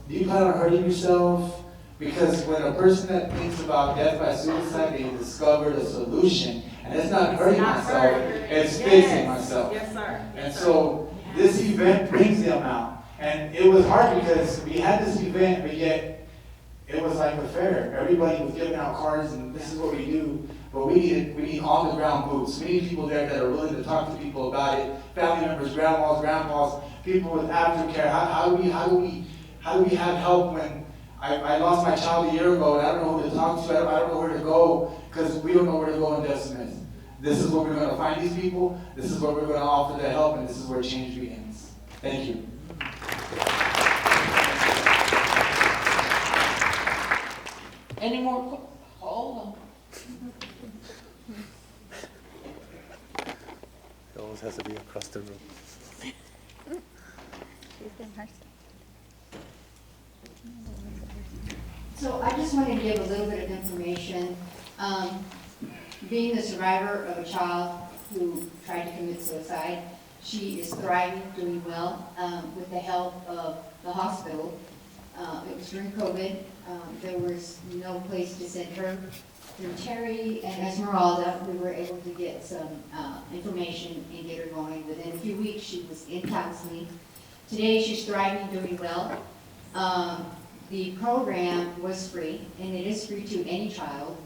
do you plan on hurting yourself? Because when a person that thinks about death by suicide, they discovered a solution. And it's not hurting myself, it's fixing myself. Yes, sir. And so this event brings them out. And it was hard because we had this event, but yet it was like a fair. Everybody was giving out cards and this is what we do. But we need on the ground boots. We need people there that are willing to talk to people about it. Family members, grandmas, people with aftercare. How do we have help when I lost my child a year ago and I don't know who to talk to, I don't know where to go, because we don't know where to go in Death Smith. This is where we're going to find these people, this is where we're going to offer the help, and this is where change begins. Thank you. Any more? Hold on. It always has to be across the room. So I just want to give a little bit of information. Being the survivor of a child who tried to commit suicide, she is thriving, doing well, with the help of the hospital. It was during COVID. There was no place to send her. Through Terry and Esmeralda, we were able to get some information and get her going. Within a few weeks, she was in counseling. Today, she's thriving, doing well. The program was free, and it is free to any child.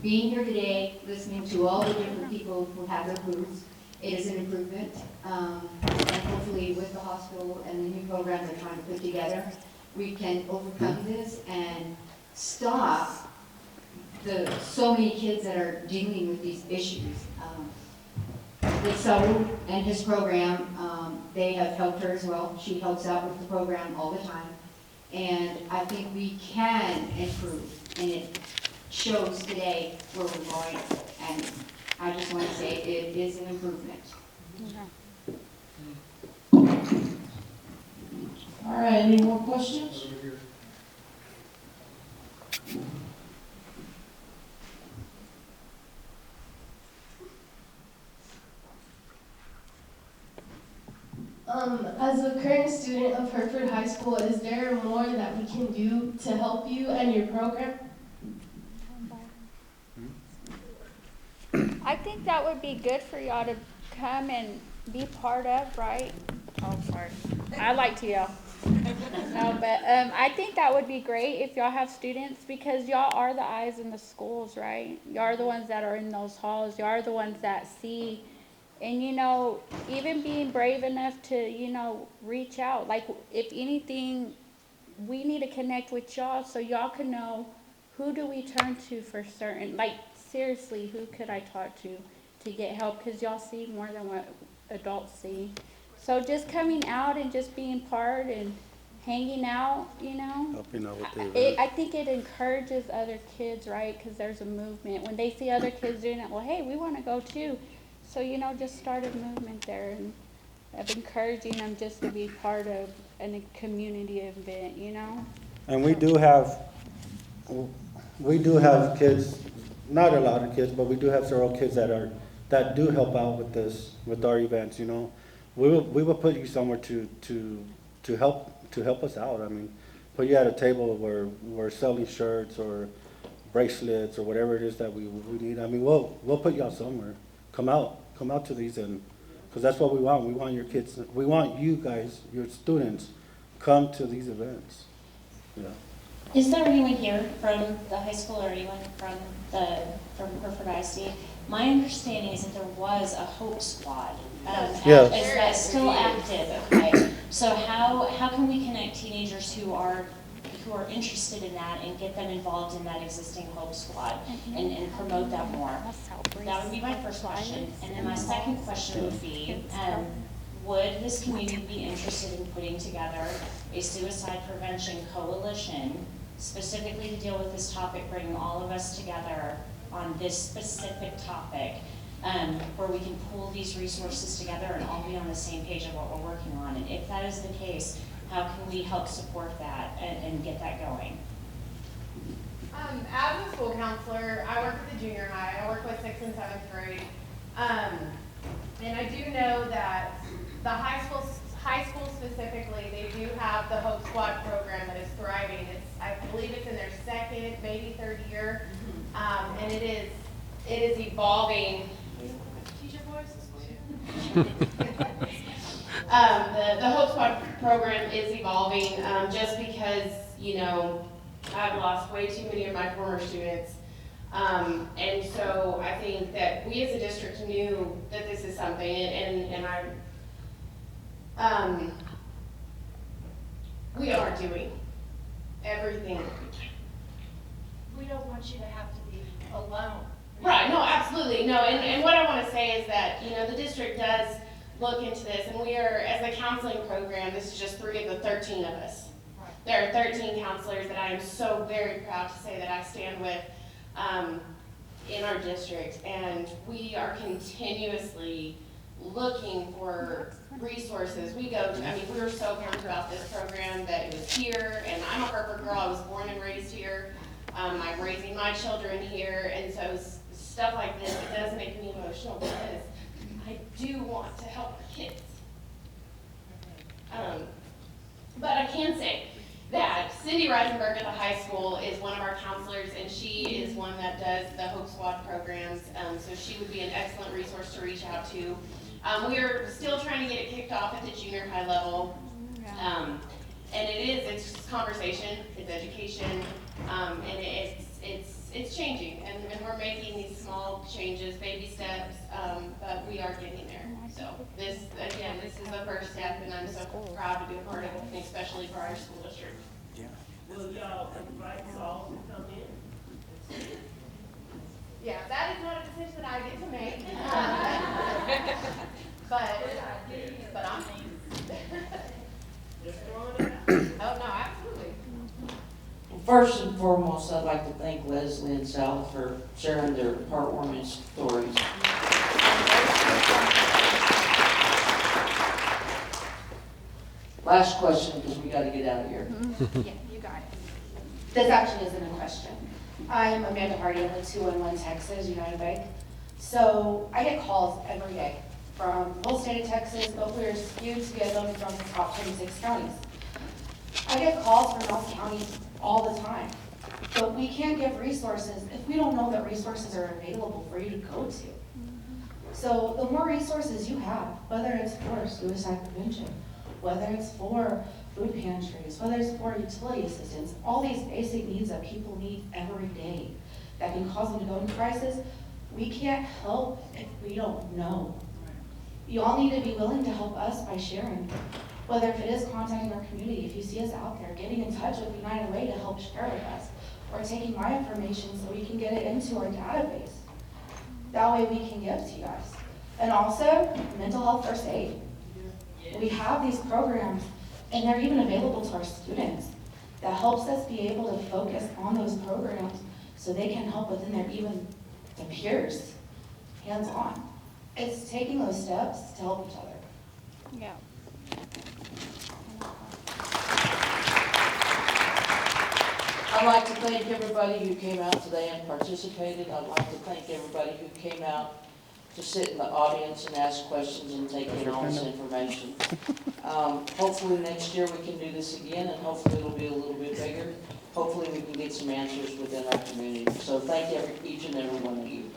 Being here today, listening to all the different people who have their booths, it is an improvement. And hopefully with the hospital and the new program they're trying to put together, we can overcome this and stop so many kids that are dealing with these issues. With Saul and his program, they have helped her as well. She helps out with the program all the time. And I think we can improve, and it shows today where we're going. And I just want to say it is an improvement. All right, any more questions? As a current student of Hereford High School, is there more that we can do to help you and your program? I think that would be good for y'all to come and be part of, right? Oh, sorry. I like to yell. No, but I think that would be great if y'all have students, because y'all are the eyes in the schools, right? Y'all are the ones that are in those halls. Y'all are the ones that see And, you know, even being brave enough to, you know, reach out. Like, if anything, we need to connect with y'all so y'all can know who do we turn to for certain, like, seriously, who could I talk to get help? Because y'all see more than what adults see. So just coming out and just being part and hanging out, you know, Helping out with the event. I think it encourages other kids, right? Because there's a movement. When they see other kids doing it, well, hey, we want to go too. So, you know, just start a movement there and of encouraging them just to be part of a community event, you know? And we do have kids, not a lot of kids, but we do have several kids that do help out with this, with our events, you know? We will put you somewhere to help us out. I mean, put you at a table where we're selling shirts or bracelets or whatever it is that we need. I mean, we'll put you out somewhere. Come out to these, and because that's what we want. We want your kids, we want you guys, your students, come to these events. Yeah. Is there anyone here from the high school or anyone from Hereford ISD? My understanding is that there was a Hope Squad. Yes. Is that still active? Okay. So how can we connect teenagers who are interested in that and get them involved in that existing Hope Squad and promote that more? That would be my first question. And then my second question would be, would this community be interested in putting together a suicide prevention coalition specifically to deal with this topic, bringing all of us together on this specific topic, where we can pool these resources together and all be on the same page of what we're working on? And if that is the case, how can we help support that and get that going? As a school counselor, I work at the junior high. I work with 6th and 7th grade. And I do know that the high school specifically, they do have the Hope Squad program that is thriving. I believe it's in their second, maybe third year. And it is evolving. Teacher voice? The Hope Squad program is evolving just because, you know, I've lost way too many of my former students. And so I think that we as a district knew that this is something, and we are doing everything. We don't want you to have to be alone. Right, no, absolutely, no, and what I want to say is that, you know, the district does look into this, and we are, as a counseling program, this is just 3 of the 13 of us. Right. There are 13 counselors that I am so very proud to say that I stand with in our district, and we are continuously looking for resources. We go to, I mean, we were so pumped about this program that it was here, and I'm a Hereford girl, I was born and raised here. I'm raising my children here, and so stuff like this, it does make me emotional because I do want to help our kids. But I can say that Cindy Reisenberg at the high school is one of our counselors, and she is one that does the Hope Squad programs, so she would be an excellent resource to reach out to. We are still trying to get it kicked off at the junior high level, and it's conversation, it's education, and it's changing, and we're making these small changes, baby steps, but we are getting there. So this is the first step, and I'm so proud to be a part of it, especially for our school district. Yeah. Will y'all invite Saul to come in? Yeah, that is not a decision I get to make. but I'm just throwing it out. Oh, no, absolutely. First and foremost, I'd like to thank Leslie and Sal for sharing their heartwarming stories. Last question, because we got to get out of here. Yeah, you got it. This actually isn't a question. I'm Amanda Hardy. I live 211 Texas, United Bank. So I get calls every day from the whole state of Texas, but we're skewed to get them from the top 26 counties. I get calls from North County all the time, but we can't give resources if we don't know that resources are available for you to go to. So the more resources you have, whether it's for suicide prevention, whether it's for food pantries, whether it's for utility assistance, all these basic needs that people need every day that can cause them to go into crisis, we can't help if we don't know. You all need to be willing to help us by sharing. Whether if it is contacting our community, if you see us out there, getting in touch with United Way to help share with us, or taking my information so we can get it into our database. That way we can give to you guys. And also, mental health first aid. We have these programs, and they're even available to our students. That helps us be able to focus on those programs so they can help within their peers, hands-on. It's taking those steps to help each other. Yeah. I'd like to thank everybody who came out today and participated. I'd like to thank everybody who came out to sit in the audience and ask questions and take in all this information. Hopefully next year we can do this again, and hopefully it'll be a little bit bigger. Hopefully we can get some answers within our community. So thank each and every one of you.